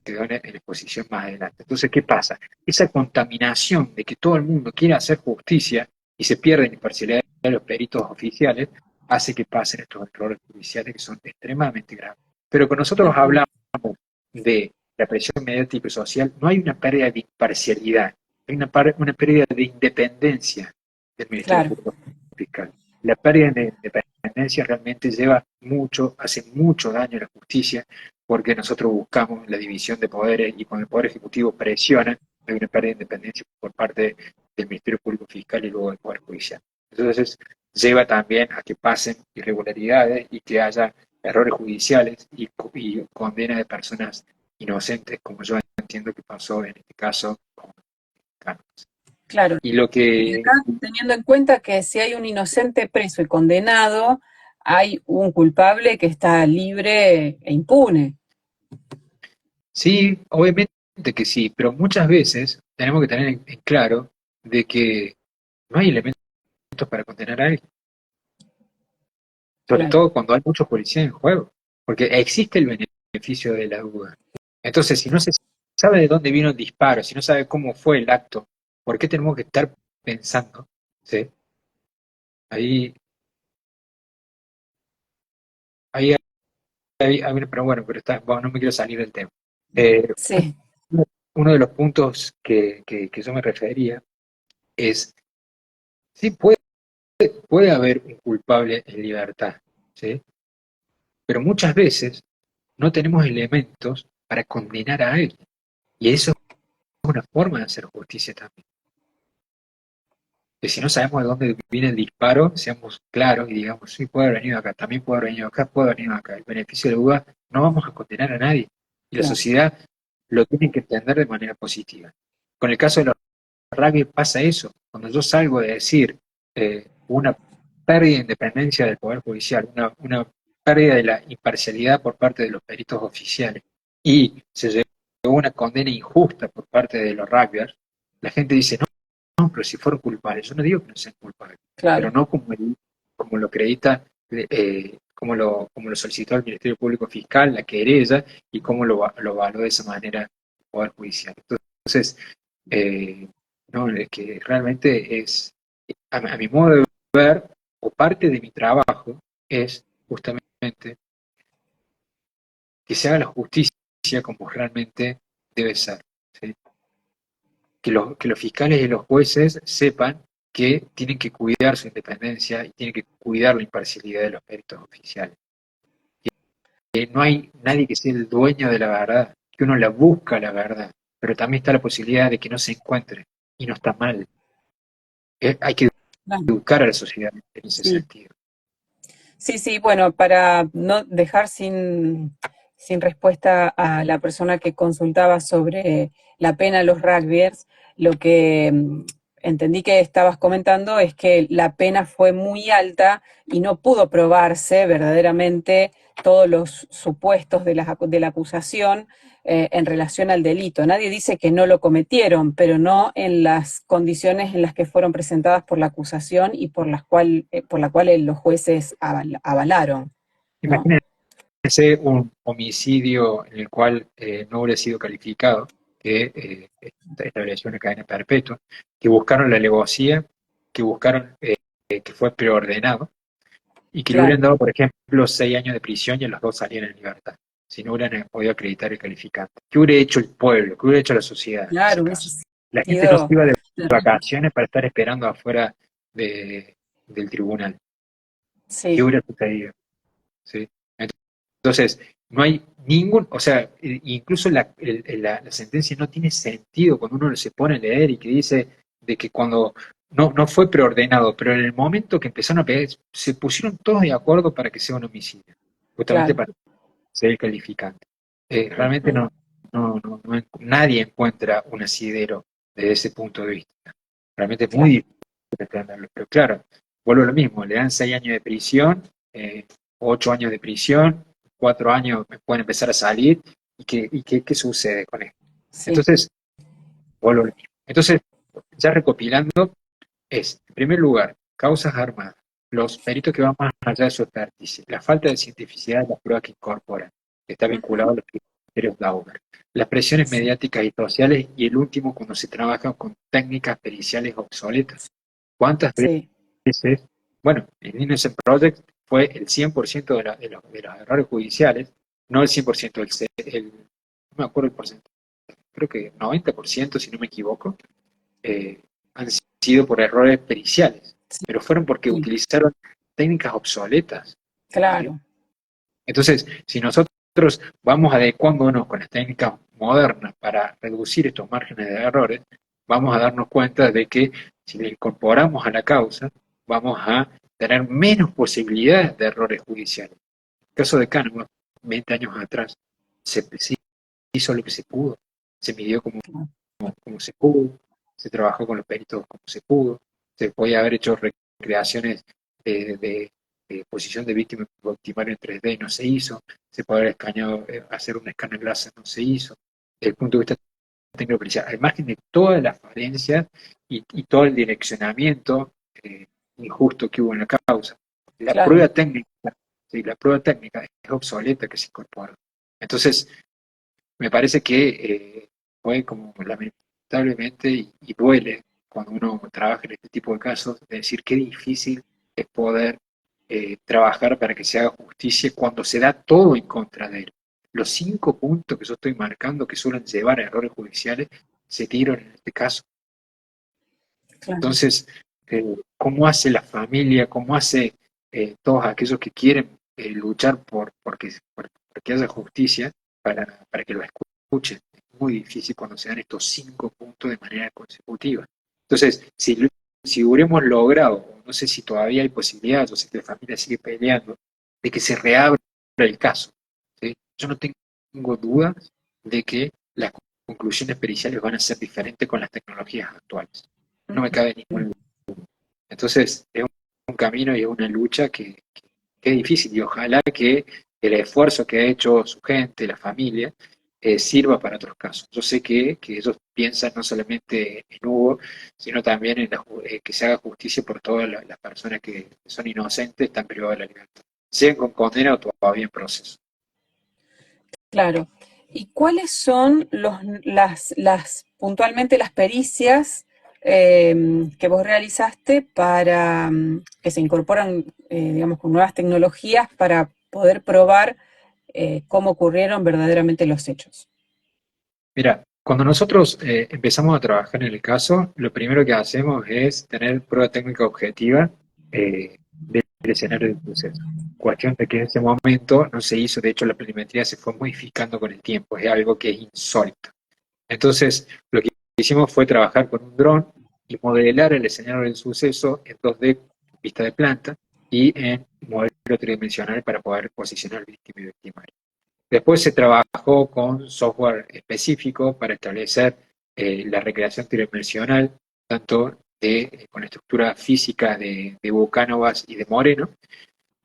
en exposición más adelante. Entonces, ¿qué pasa? Esa contaminación de que todo el mundo quiere hacer justicia y se pierde la imparcialidad de los peritos oficiales, hace que pasen estos errores judiciales que son extremadamente graves. Pero cuando nosotros Ujú. hablamos de la presión mediática y social, no hay una pérdida de imparcialidad, hay una pérdida de independencia del Ministerio Claro. Público Fiscal. La pérdida de independencia realmente hace mucho daño a la justicia, porque nosotros buscamos la división de poderes y cuando el Poder Ejecutivo presiona, hay una pérdida de independencia por parte del Ministerio Público Fiscal y luego del Poder Judicial. Entonces, lleva también a que pasen irregularidades y que haya errores judiciales y condena de personas inocentes, como yo entiendo que pasó en este caso con Carlos. Claro. Y lo Y acá, que teniendo en cuenta que si hay un inocente preso y condenado, hay un culpable que está libre e impune. sí, obviamente que sí, pero muchas veces tenemos que tener en claro de que no hay elementos para condenar a alguien, sobre Claro. todo cuando hay muchos policías en juego, porque existe el beneficio de la duda. Entonces, si no se sabe de dónde vino el disparo, si no sabe cómo fue el acto, ¿por qué tenemos que estar pensando? ¿Sí? Ahí, ahí, pero bueno, bueno, no me quiero salir del tema. Eh, Sí. uno de los puntos que yo me refería es, sí, puede haber un culpable en libertad, ¿sí? Pero muchas veces no tenemos elementos para condenar a alguien. Y eso es una forma de hacer justicia también. Que si no sabemos de dónde viene el disparo, seamos claros y digamos, sí, puede haber venido acá, también puede haber venido acá, puede haber venido acá. El beneficio de la duda, no vamos a condenar a nadie. Y la Claro. sociedad lo tiene que entender de manera positiva. Con el caso de los rugby pasa eso. Cuando yo salgo de decir una pérdida de independencia del Poder Judicial, una pérdida de la imparcialidad por parte de los peritos oficiales y se llegó a una condena injusta por parte de los rugbyers, la gente dice, no, no, pero si fueron culpables. Yo no digo que no sean culpables, pero Claro. no como lo acredita, como lo solicitó el Ministerio Público Fiscal, la querella, y cómo lo való de esa manera el Poder Judicial. Entonces, eh, no, es que realmente a mi modo de ver, o parte de mi trabajo, es justamente que se haga la justicia como realmente debe ser. ¿Sí? Que los fiscales y los jueces sepan que tienen que cuidar su independencia y tienen que cuidar la imparcialidad de los peritos oficiales. Que no hay nadie que sea el dueño de la verdad, que uno la busca la verdad, pero también está la posibilidad de que no se encuentre y no está mal. Hay que Claro, educar a la sociedad en ese sí. sentido. Sí, sí, bueno, para no dejar sin respuesta a la persona que consultaba sobre la pena a los rugbyers, lo que entendí que estabas comentando es que la pena fue muy alta y no pudo probarse verdaderamente todos los supuestos de la acusación en relación al delito. Nadie dice que no lo cometieron, pero no en las condiciones en las que fueron presentadas por la acusación y por la cual los jueces avalaron, ¿no? Imagínense un homicidio en el cual no hubiera sido calificado, que estableció una cadena perpetua, que buscaron la alevosía, que buscaron que fue preordenado, y que le hubieran Claro, dado, por ejemplo, 6 años de prisión y a los dos salían en libertad, si no hubieran podido acreditar el calificante. ¿Qué hubiera hecho el pueblo? ¿Qué hubiera hecho la sociedad en ese claro, hubiese caso? La gente no se sido iba de terrible. vacaciones para estar esperando afuera del tribunal. ¿Qué Sí, hubiera sucedido? ¿Sí? Entonces, no hay ningún, o sea, incluso la sentencia no tiene sentido cuando uno se pone a leer y que dice de que cuando no fue preordenado, pero en el momento que empezaron a pegar, se pusieron todos de acuerdo para que sea un homicidio, justamente claro. para ser el calificante. Realmente Ujú. nadie encuentra un asidero desde ese punto de vista. Realmente es muy Claro, difícil entenderlo, pero claro, vuelvo a lo mismo, le dan 6 años de prisión, 8 años de prisión, 4 años pueden empezar a salir, ¿qué sucede con esto? sí, Entonces, vuelvo a lo mismo. Entonces, ya recopilando, en primer lugar, causas armadas, los peritos que van más allá de su expertise, la falta de cientificidad de las pruebas que incorporan, que está vinculado ujú, a los criterios Dauber, las presiones sí, mediáticas y sociales, y el último, cuando se trabaja con técnicas periciales obsoletas. ¿Cuántas sí, veces? Bueno, el Innocent Project fue el 100% de los errores judiciales, no el 100%, no me acuerdo el porcentaje, creo que 90%, si no me equivoco, eh, han sido por errores periciales, sí, pero fueron porque sí, utilizaron técnicas obsoletas. ¿Sí? claro, Entonces, si nosotros vamos adecuándonos con las técnicas modernas para reducir estos márgenes de errores, vamos a darnos cuenta de que si le incorporamos a la causa, vamos a tener menos posibilidades de errores judiciales. En el caso de Kahneman, 20 años atrás, se hizo lo que se pudo, se midió claro, como se pudo, se trabajó con los peritos como se pudo, se podía haber hecho recreaciones de posición de víctima victimario en 3D, no se hizo, se puede haber escaneado, hacer un escáner láser, no se hizo. Desde el punto de vista técnico pericial, al margen de todas las falencias y todo el direccionamiento injusto que hubo en la causa, la claro, prueba técnica, sí, la prueba técnica es obsoleta que se incorpora. Entonces, me parece que fue como lamentablemente y duele cuando uno trabaja en este tipo de casos, de decir qué difícil es poder trabajar para que se haga justicia cuando se da todo en contra de él. Los 5 puntos que yo estoy marcando que suelen llevar a errores judiciales se dieron en este caso. claro. Entonces, ¿cómo hace la familia? ¿Cómo hace todos aquellos que quieren luchar porque haya justicia para que lo escuchen? Es muy difícil cuando se dan estos 5 puntos de manera consecutiva. Entonces, si hubiéramos logrado, no sé si todavía hay posibilidad, yo sé que la familia sigue peleando, de que se reabra el caso, ¿sí? Yo no tengo dudas de que las conclusiones periciales van a ser diferentes con las tecnologías actuales. No me cabe Ujú. ningún. Entonces, es un camino y es una lucha que es difícil y ojalá que el esfuerzo que ha hecho su gente, la familia, sirva para otros casos. Yo sé que ellos piensan no solamente en Hugo, sino también en que se haga justicia por todas las personas que son inocentes, están privadas de la libertad. Sean con condena o todavía en proceso. Claro. ¿Y cuáles son puntualmente las pericias que vos realizaste para que se incorporan, digamos, con nuevas tecnologías para poder probar cómo ocurrieron verdaderamente los hechos. Mira, cuando nosotros empezamos a trabajar en el caso, lo primero que hacemos es tener prueba técnica objetiva del escenario del proceso. Cuestión de que en ese momento no se hizo, de hecho la planimetría se fue modificando con el tiempo, es algo que es insólito. Entonces, lo que hicimos fue trabajar con un dron y modelar el escenario del suceso en 2D, vista de planta, y en modelo tridimensional para poder posicionar víctima y victimario. Después se trabajó con software específico para establecer la recreación tridimensional, tanto con estructura física de Bucánovas y de Moreno,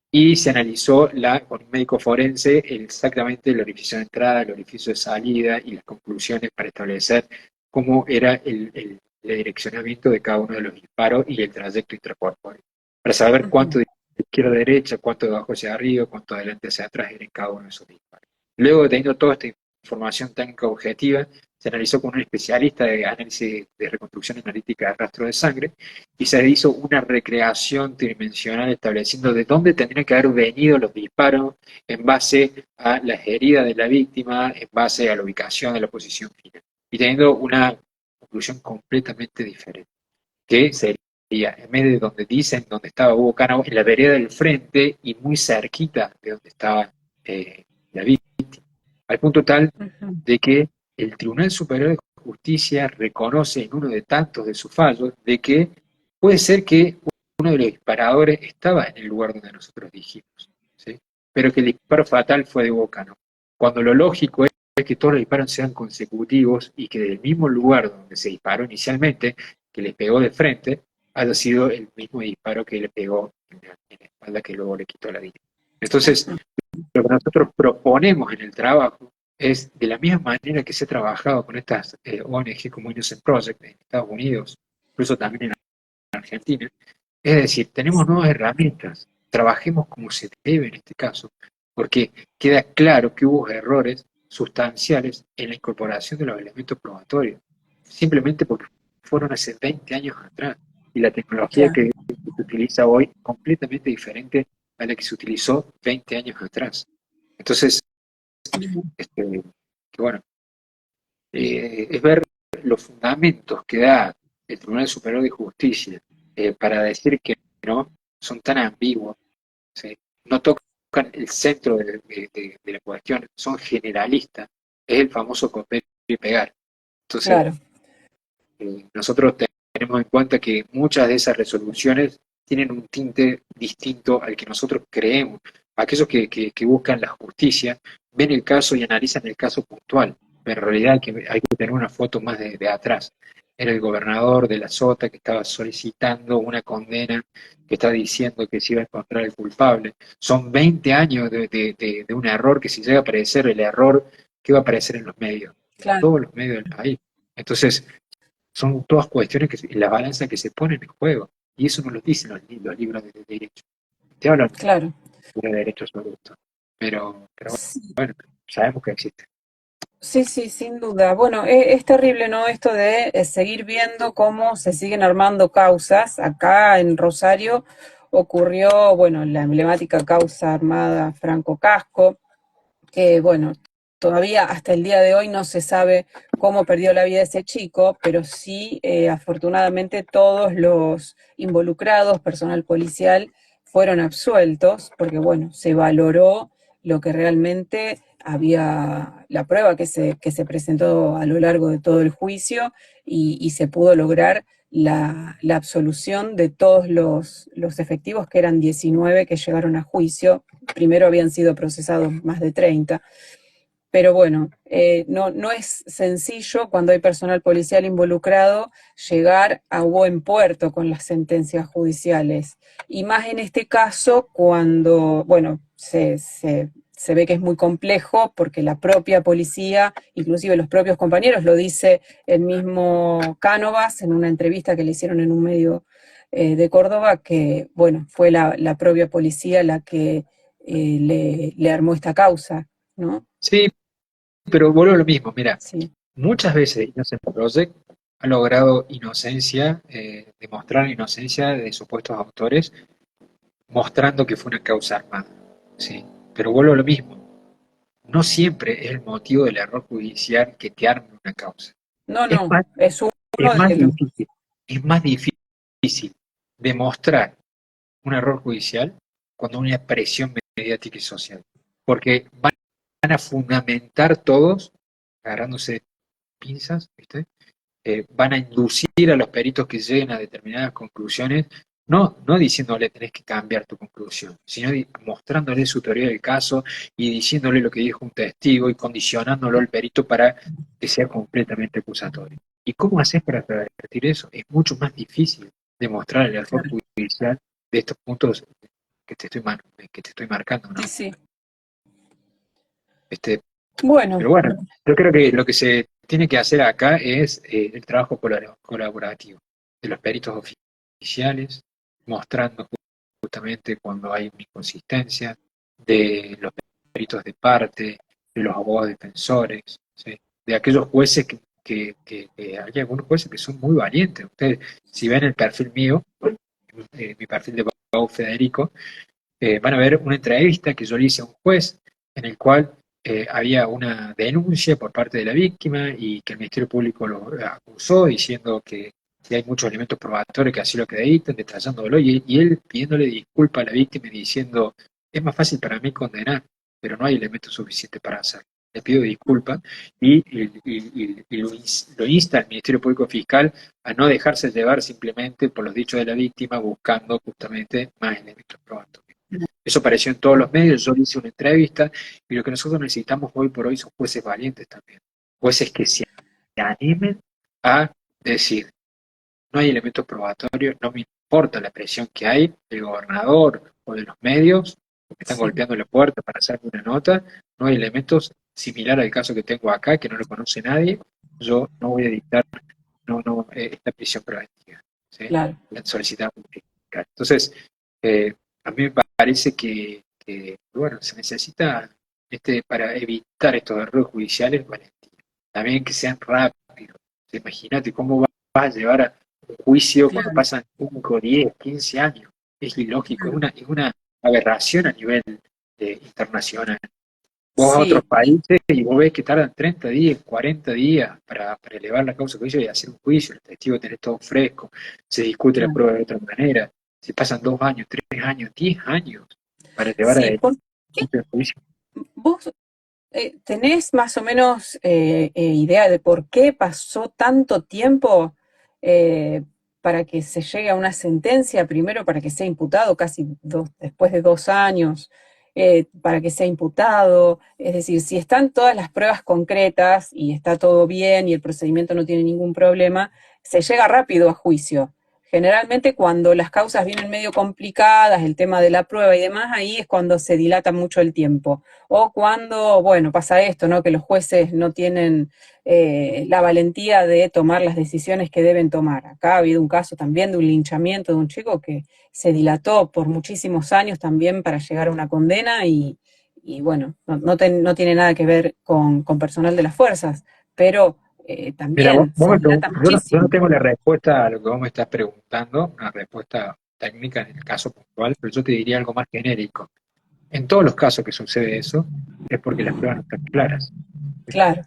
y se analizó con un médico forense exactamente el orificio de entrada, el orificio de salida y las conclusiones para establecer cómo era el direccionamiento de cada uno de los disparos y el trayecto intracorpóreo, para saber cuánto Ujú. de izquierda a derecha, cuánto de abajo hacia arriba, cuánto de adelante hacia atrás era en cada uno de esos disparos. Luego de teniendo toda esta información técnica objetiva, se analizó con un especialista de análisis de reconstrucción analítica de rastro de sangre y se hizo una recreación tridimensional estableciendo de dónde tendrían que haber venido los disparos en base a las heridas de la víctima, en base a la ubicación de la posición final. Y teniendo una conclusión completamente diferente, que sería, en vez de donde dicen donde estaba Hugo Cano, en la vereda del frente y muy cerquita de donde estaba la víctima, al punto tal Ujú. de que el Tribunal Superior de Justicia reconoce en uno de tantos de sus fallos de que puede ser que uno de los disparadores estaba en el lugar donde nosotros dijimos, ¿sí? Pero que el disparo fatal fue de Boca, ¿no? Cuando lo lógico es que todos los disparos sean consecutivos y que del mismo lugar donde se disparó inicialmente, que le pegó de frente, haya sido el mismo disparo que le pegó en la espalda que luego le quitó la vida. Entonces, Ujú. lo que nosotros proponemos en el trabajo es, de la misma manera que se ha trabajado con estas ONG como Innocent Project en Estados Unidos, incluso también en Argentina, es decir, tenemos nuevas herramientas, trabajemos como se debe en este caso, porque queda claro que hubo errores sustanciales en la incorporación de los elementos probatorios, simplemente porque fueron hace 20 años atrás, y la tecnología Claro. que se utiliza hoy es completamente diferente a la que se utilizó 20 años atrás. Entonces, este, que bueno, es ver los fundamentos que da el Tribunal Superior de Justicia para decir que no son tan ambiguos, ¿sí? No tocan el centro de la cuestión, son generalistas, es el famoso copiar y pegar. Entonces, Claro. nosotros tenemos en cuenta que muchas de esas resoluciones tienen un tinte distinto al que nosotros creemos. Aquellos que buscan la justicia ven el caso y analizan el caso puntual, pero en realidad hay que tener una foto más de atrás. Era el gobernador de la Sota que estaba solicitando una condena, que está diciendo que se iba a encontrar el culpable. Son 20 años de un error que si llega a aparecer el error, ¿qué va a aparecer en los medios? En Claro. todos los medios del país. Entonces, son todas cuestiones la balanza que se pone en juego. Y eso no lo dicen los libros de derecho. Te hablan Claro. de derechos sobre esto. Pero Sí. bueno, sabemos que existe. Sí, sí, sin duda. Bueno, es terrible, ¿no? Esto de seguir viendo cómo se siguen armando causas. Acá en Rosario ocurrió, bueno, la emblemática causa armada Franco Casco, que, bueno, todavía hasta el día de hoy no se sabe cómo perdió la vida ese chico, pero sí, afortunadamente, todos los involucrados, personal policial, fueron absueltos, porque, bueno, se valoró lo que realmente había, la prueba que se presentó a lo largo de todo el juicio y se pudo lograr la absolución de todos los efectivos, que eran 19 que llegaron a juicio. Primero habían sido procesados más de 30. Pero bueno, no es sencillo cuando hay personal policial involucrado llegar a buen puerto con las sentencias judiciales. Y más en este caso cuando, bueno, se ve que es muy complejo porque la propia policía, inclusive los propios compañeros, lo dice el mismo Cánovas en una entrevista que le hicieron en un medio de Córdoba, que, bueno, fue la propia policía la que le armó esta causa, ¿no? Sí, pero vuelvo a lo mismo. Mira, Sí. muchas veces Innocent Project ha logrado inocencia, demostrar inocencia de supuestos autores, mostrando que fue una causa armada. ¿Sí? Pero vuelvo a lo mismo, no siempre es el motivo del error judicial que te arme una causa. No, Es no, más, es uno es más de los... difícil, es más difícil demostrar un error judicial cuando hay una presión mediática y social. Porque van a fundamentar todos, agarrándose de pinzas, ¿viste? Van a inducir a los peritos que lleguen a determinadas conclusiones, no diciéndole tenés que cambiar tu conclusión, sino mostrándole su teoría del caso y diciéndole lo que dijo un testigo y condicionándolo al perito para que sea completamente acusatorio. ¿Y cómo haces para revertir eso? Es mucho más difícil demostrar el error Claro. judicial de estos puntos que te estoy marcando, Sí, ¿no? sí. Este, Bueno, pero bueno, yo creo que lo que se tiene que hacer acá es el trabajo colaborativo de los peritos oficiales, mostrando justamente cuando hay una inconsistencia, de los peritos de parte, de los abogados defensores, ¿sí? De aquellos jueces que hay algunos jueces que son muy valientes. Ustedes, si ven el perfil mío, mi perfil de abogado Federico, van a ver una entrevista que yo le hice a un juez en el cual había una denuncia por parte de la víctima y que el Ministerio Público lo acusó diciendo que hay muchos elementos probatorios que así lo acreditan, detallándolo, y él pidiéndole disculpas a la víctima y diciendo, es más fácil para mí condenar, pero no hay elementos suficientes para hacerlo. Le pido disculpas y lo insta al Ministerio Público Fiscal a no dejarse llevar simplemente por los dichos de la víctima buscando justamente más elementos probatorios. Eso apareció en todos los medios, yo le hice una entrevista y lo que nosotros necesitamos hoy por hoy son jueces valientes también, jueces que se animen a decir, no hay elementos probatorios, no me importa la presión que hay del gobernador o de los medios que me están sí, golpeando la puerta para hacerme una nota, no hay elementos similar al caso que tengo acá, que no lo conoce nadie, yo no voy a dictar esta prisión preventiva, ¿sí? claro. La solicitada por el fiscal. Entonces, a mí me parece bueno, se necesita para evitar estos errores judiciales, valentía. También que sean rápidos. Imagínate cómo vas a llevar a un juicio cuando Claro, pasan 5, 10, 15 años. Es ilógico, es una aberración a nivel internacional. Vos vas a otros sí, países y vos ves que tardan 30 días, 40 días para elevar la causa de juicio y hacer un juicio, el testigo tenés todo fresco, se discute la claro. prueba de otra manera, se pasan 2 años, 3 años, 10 años para llevar Sí, adelante ¿por qué el juicio. vos tenés más o menos idea de por qué pasó tanto tiempo eh, para que se llegue a una sentencia? Primero para que sea imputado, después de 2 años, para que sea imputado. Es decir, si están todas las pruebas concretas y está todo bien y el procedimiento no tiene ningún problema, se llega rápido a juicio. Generalmente cuando las causas vienen medio complicadas, el tema de la prueba y demás, ahí es cuando se dilata mucho el tiempo. O cuando, bueno, pasa esto, ¿no? Que los jueces no tienen la valentía de tomar las decisiones que deben tomar. Acá ha habido un caso también de un linchamiento de un chico que se dilató por muchísimos años también para llegar a una condena y bueno, no tiene nada que ver con personal de las fuerzas, pero Mira, también se dilata yo no muchísimo. tengo la respuesta a lo que vos me estás preguntando, una respuesta técnica en el caso puntual, pero yo te diría algo más genérico. En todos los casos que sucede eso, es porque las pruebas no están claras. Claro,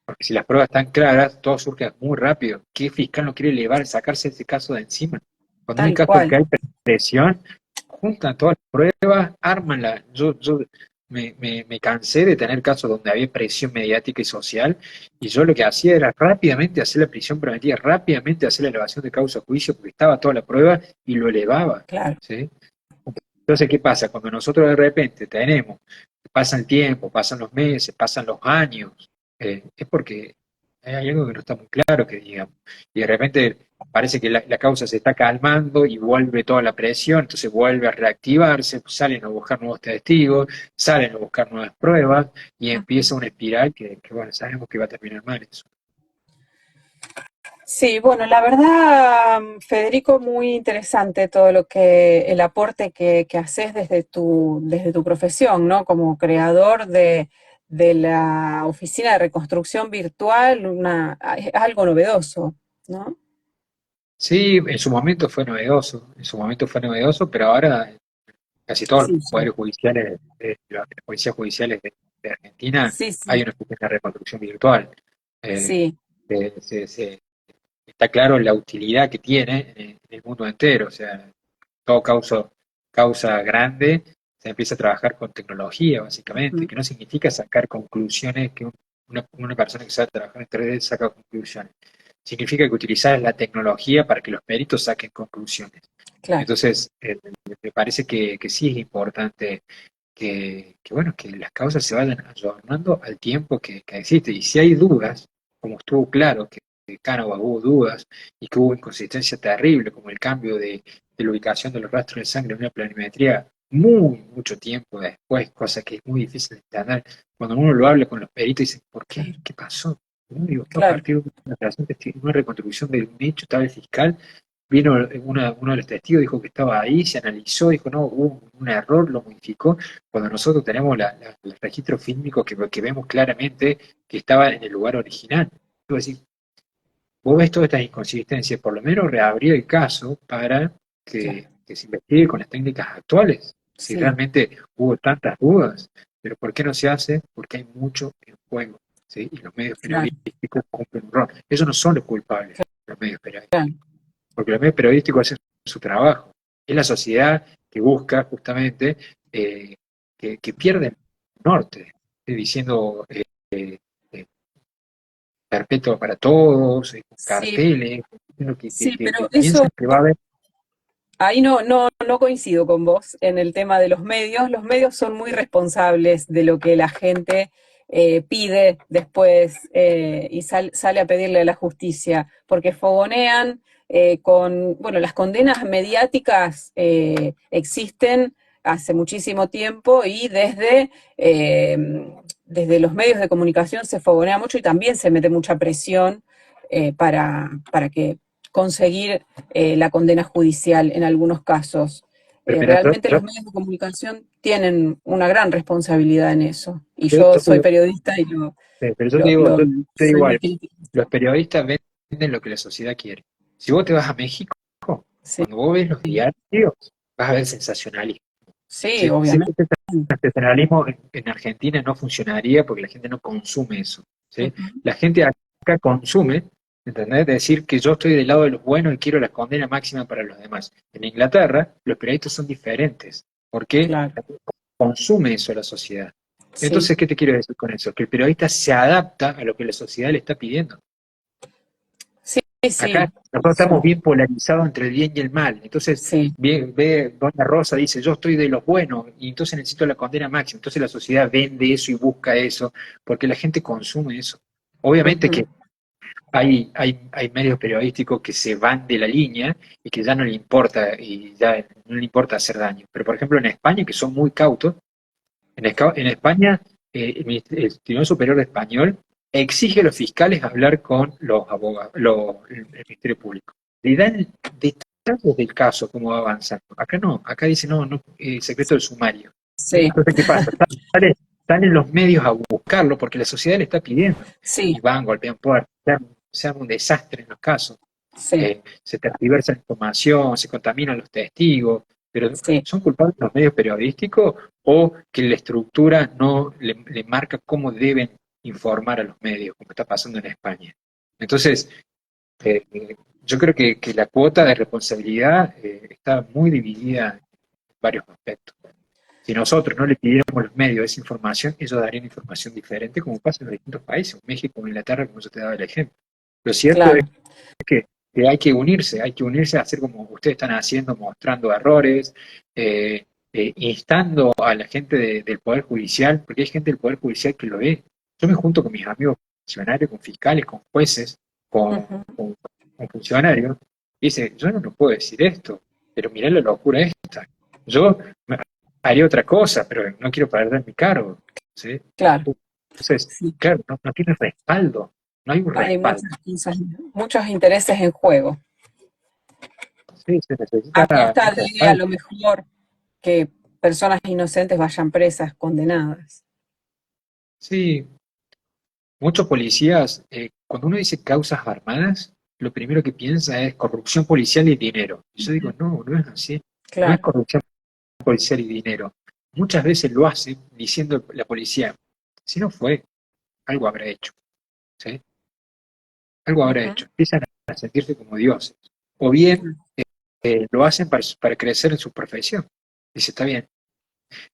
Porque si las pruebas están claras, todo surge muy rápido. ¿Qué fiscal no quiere elevar, sacarse ese caso de encima? Cuando hay tal casos cual. que hay presión, juntan todas las pruebas, ármanla. Yo me cansé de tener casos donde había presión mediática y social, y yo lo que hacía era rápidamente hacer la prisión preventiva, rápidamente hacer la elevación de causa a juicio, porque estaba toda la prueba y lo elevaba. Claro, ¿Sí? Entonces, ¿qué pasa? Cuando nosotros de repente tenemos, pasa el tiempo, pasan los meses, pasan los años, es porque hay algo que no está muy claro que digamos. Y de repente parece que la causa se está calmando y vuelve toda la presión, entonces vuelve a reactivarse, salen a buscar nuevos testigos, salen a buscar nuevas pruebas y empieza una espiral bueno, sabemos que va a terminar mal eso. sí, bueno, la verdad, Federico, muy interesante todo el aporte que haces desde tu profesión, ¿no? Como creador de la oficina de reconstrucción virtual, es algo novedoso. ¿no? Sí, en su momento fue novedoso, pero ahora casi todos Sí, los sí, poderes judiciales, las policías judiciales de Argentina, sí, hay sí, una especie de reconstrucción virtual. Eh, sí, Está claro la utilidad que tiene en el mundo entero, o sea, todo causa grande, se empieza a trabajar con tecnología, básicamente, ujú, que no significa sacar conclusiones, que una persona que sabe trabajar en 3D saca conclusiones. Significa que utilizar la tecnología para que los peritos saquen conclusiones. claro, Entonces, me parece que sí es importante bueno, que las causas se vayan ayornando al tiempo que existe. Y si hay dudas, como estuvo claro que Cánovas hubo dudas y que hubo inconsistencia terrible, como el cambio de la ubicación de los rastros de sangre en una planimetría mucho tiempo después, cosa que es muy difícil de entender. Cuando uno lo habla con los peritos, dicen, ¿por qué? claro, ¿Qué pasó? No, digo, fue a claro, partir de una operación una reconstrucción de un hecho, estaba el fiscal, vino uno de los testigos, dijo que estaba ahí, se analizó, dijo, no, hubo un error, lo modificó, cuando nosotros tenemos el registro fílmico que vemos claramente que estaba en el lugar original. Vos ves todas estas inconsistencias, por lo menos reabrir el caso para claro, que se investigue con las técnicas actuales, si sí, realmente hubo tantas dudas. Pero ¿por qué no se hace? Porque hay mucho en juego, ¿sí? Y los medios claro, periodísticos cumplen un rol. Ellos no son los culpables, los medios periodísticos, claro, porque los medios periodísticos hacen su trabajo. Es la sociedad que busca justamente eh, que pierde el norte, diciendo eh, perpetuo para todos, con sí, carteles, diciendo sí, que pero eso, piensan que va a haber. ahí no coincido con vos en el tema de los medios. Los medios son muy responsables de lo que la gente pide después y sale a pedirle a la justicia, porque fogonean bueno, las condenas mediáticas existen hace muchísimo tiempo y eh, desde los medios de comunicación se fogonea mucho y también se mete mucha presión para que conseguir la condena judicial en algunos casos. Pero Realmente los medios de comunicación tienen una gran responsabilidad en eso. Y yo, yo yo te soy digo, periodista y pero yo te soy digo muy algo, crítica. los periodistas venden lo que la sociedad quiere. Si vos te vas a México, Sí, cuando vos ves los diarios, vas a ver sensacionalismo. sí, ¿Sí? obviamente. Ese sensacionalismo en Argentina no funcionaría porque la gente no consume eso. ¿Sí? Ujú, La gente acá consume, ¿entendés? Decir que yo estoy del lado de los buenos y quiero la condena máxima para los demás. En Inglaterra, los periodistas son diferentes porque claro, consume eso la sociedad. sí, Entonces, ¿qué te quiero decir con eso? Que el periodista se adapta a lo que la sociedad le está pidiendo. sí, Acá sí, nosotros sí, estamos bien polarizados entre el bien y el mal. Entonces, sí, ve Doña Rosa dice, yo estoy de los buenos y entonces necesito la condena máxima. Entonces la sociedad vende eso y busca eso, porque la gente consume eso. Obviamente ujú, que hay medios periodísticos que se van de la línea y que ya no le importa y ya no le importa hacer daño. Pero por ejemplo en España, que son muy cautos, en España, el Tribunal Superior Español exige a los fiscales hablar con los abogados, el Ministerio Público. Le dan detalles del caso, cómo va avanzando. Acá no, acá dice no, no, secreto del sumario. sí, Entonces, ¿qué pasa? Salen los medios a buscarlo porque la sociedad le está pidiendo. sí, Y van, golpean puertas, se arma un desastre en los casos. sí, Se tergiversa la información, se contaminan los testigos, pero sí, ¿son culpables los medios periodísticos o que la estructura no le marca cómo deben informar a los medios, como está pasando en España? Entonces, yo creo que la cuota de responsabilidad está muy dividida en varios aspectos. Si nosotros no le pidiéramos a los medios esa información, ellos darían información diferente, como pasa en los distintos países, México o Inglaterra, como yo te daba el ejemplo. Lo cierto es claro, que hay que unirse a hacer como ustedes están haciendo, mostrando errores, eh, instando a la gente del Poder Judicial, porque hay gente del Poder Judicial que lo ve. Yo me junto con mis amigos funcionarios, con fiscales, con jueces, con, ujú, con- con funcionarios, y dice, yo no puedo decir esto, pero mirá la locura esta. Yo haría otra cosa, pero no quiero perder mi cargo. ¿Sí? claro, Entonces, sí. claro, no tiene respaldo, no hay un Hay respaldo. muchas cosas, muchos intereses en juego. Sí, se A necesita costa un de, a respaldo. lo mejor, que personas inocentes vayan presas, condenadas. Sí, muchos policías, cuando uno dice causas armadas, lo primero que piensa es corrupción policial y dinero. Y yo digo, no, no es así. No es Claro. corrupción policial y dinero. Muchas veces lo hace diciendo la policía, si no fue, algo habrá hecho, ¿sí? Algo habrá Ujú. hecho. Empiezan a sentirse como dioses. O bien lo hacen para crecer en su profesión. Dice, está bien,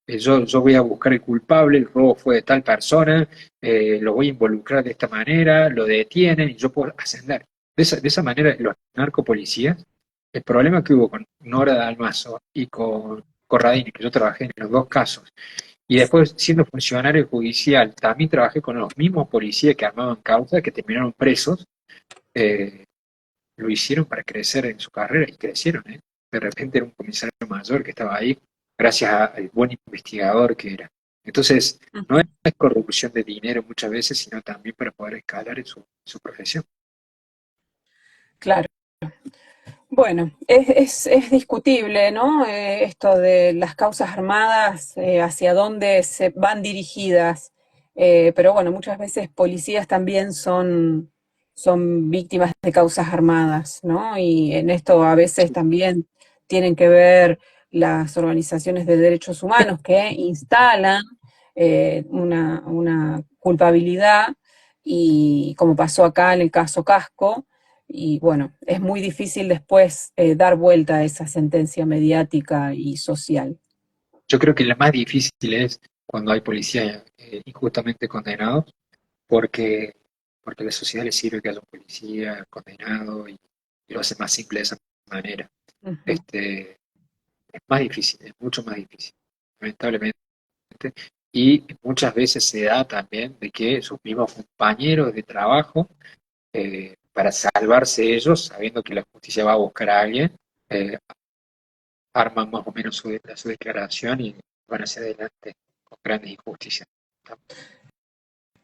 yo voy a buscar el culpable, el robo fue de tal persona, lo voy a involucrar de esta manera, lo detienen y yo puedo ascender. De esa manera, los narcopolicías, el problema que hubo con Nora Dalmazo y con Corradini, que yo trabajé en los dos casos, y después siendo funcionario judicial, también trabajé con los mismos policías que armaban causas, que terminaron presos, eh, lo hicieron para crecer en su carrera y crecieron, ¿eh? De repente era un comisario mayor que estaba ahí gracias al buen investigador que era. Entonces, no Ujú. es corrupción de dinero muchas veces, sino también para poder escalar en su profesión. Claro. Bueno, es discutible, ¿no? Esto de las causas armadas, hacia dónde se van dirigidas. Pero bueno, muchas veces policías también son víctimas de causas armadas, ¿no? Y en esto a veces también tienen que ver las organizaciones de derechos humanos que instalan una culpabilidad, y como pasó acá en el caso Casco. Y bueno, es muy difícil después dar vuelta a esa sentencia mediática y social. Yo creo que lo más difícil es cuando hay policías injustamente condenados, porque, porque a la sociedad le sirve que haya un policía condenado y lo hace más simple de esa manera. Ujú. Este, es más difícil, es mucho más difícil, lamentablemente. Y muchas veces se da también de que sus mismos compañeros de trabajo, para salvarse ellos, sabiendo que la justicia va a buscar a alguien, eh, arman más o menos su declaración y van hacia adelante con grandes injusticias.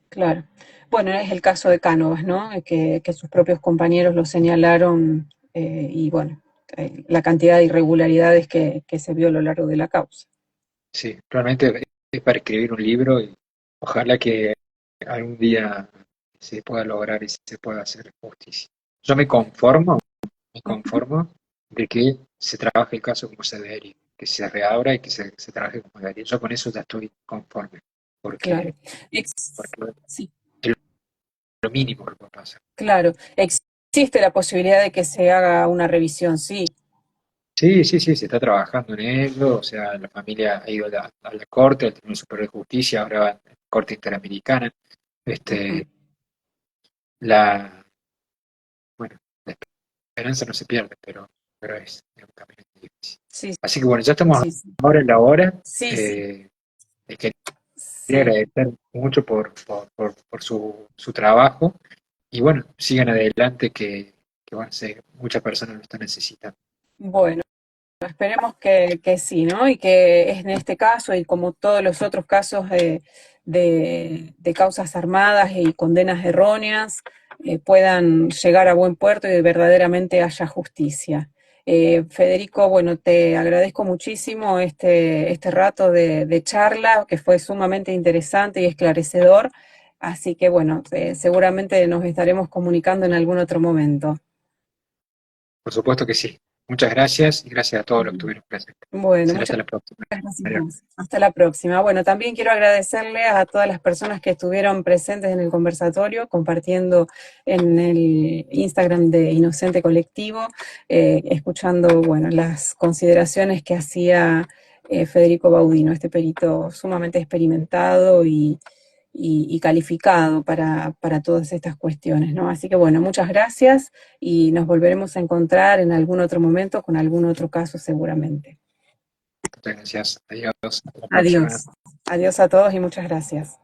Claro. Bueno, es el caso de Cánovas, ¿no? Que sus propios compañeros lo señalaron, y bueno, la cantidad de irregularidades que se vio a lo largo de la causa. Sí, realmente es para escribir un libro y ojalá que algún día se pueda lograr y se pueda hacer justicia. Yo me Ujú. conformo de que se trabaje el caso como se debería, que se reabra y que se trabaje como debería. Yo con eso ya estoy conforme, Claro. porque, porque Sí, es lo mínimo que puede pasar. claro. Existe la posibilidad de que se haga una revisión, sí. Sí, sí, sí, se está trabajando en ello, o sea, la familia ha ido a la Corte, al Tribunal Superior de Justicia, ahora va a la Corte Interamericana. Ujú. Este, la, bueno, la esperanza no se pierde, pero es un camino difícil. Sí, Así que bueno, ya estamos sí, sí. ahora en la hora. Sí, sí, Eh, quería sí. agradecer mucho por su trabajo y bueno, sigan adelante que bueno, sé, muchas personas lo están necesitando. Bueno. Esperemos que sí, ¿no? Y que en este caso, y como todos los otros casos de causas armadas y condenas erróneas, puedan llegar a buen puerto y verdaderamente haya justicia. Federico, bueno, te agradezco muchísimo este rato de charla, que fue sumamente interesante y esclarecedor. Así que bueno, seguramente nos estaremos comunicando en algún otro momento. Por supuesto que sí. Muchas gracias y gracias a todos los que estuvieron presentes. Bueno, Será muchas hasta la próxima. gracias. Hasta la próxima. Bueno, también quiero agradecerle a todas las personas que estuvieron presentes en el conversatorio, compartiendo en el Instagram de Inocente Colectivo, escuchando, bueno, las consideraciones que hacía Federico Baudino, este perito sumamente experimentado y calificado para todas estas cuestiones, ¿no? Así que bueno, muchas gracias y nos volveremos a encontrar en algún otro momento con algún otro caso seguramente. Muchas gracias. Adiós. Hasta la próxima. Adiós. Adiós a todos y muchas gracias.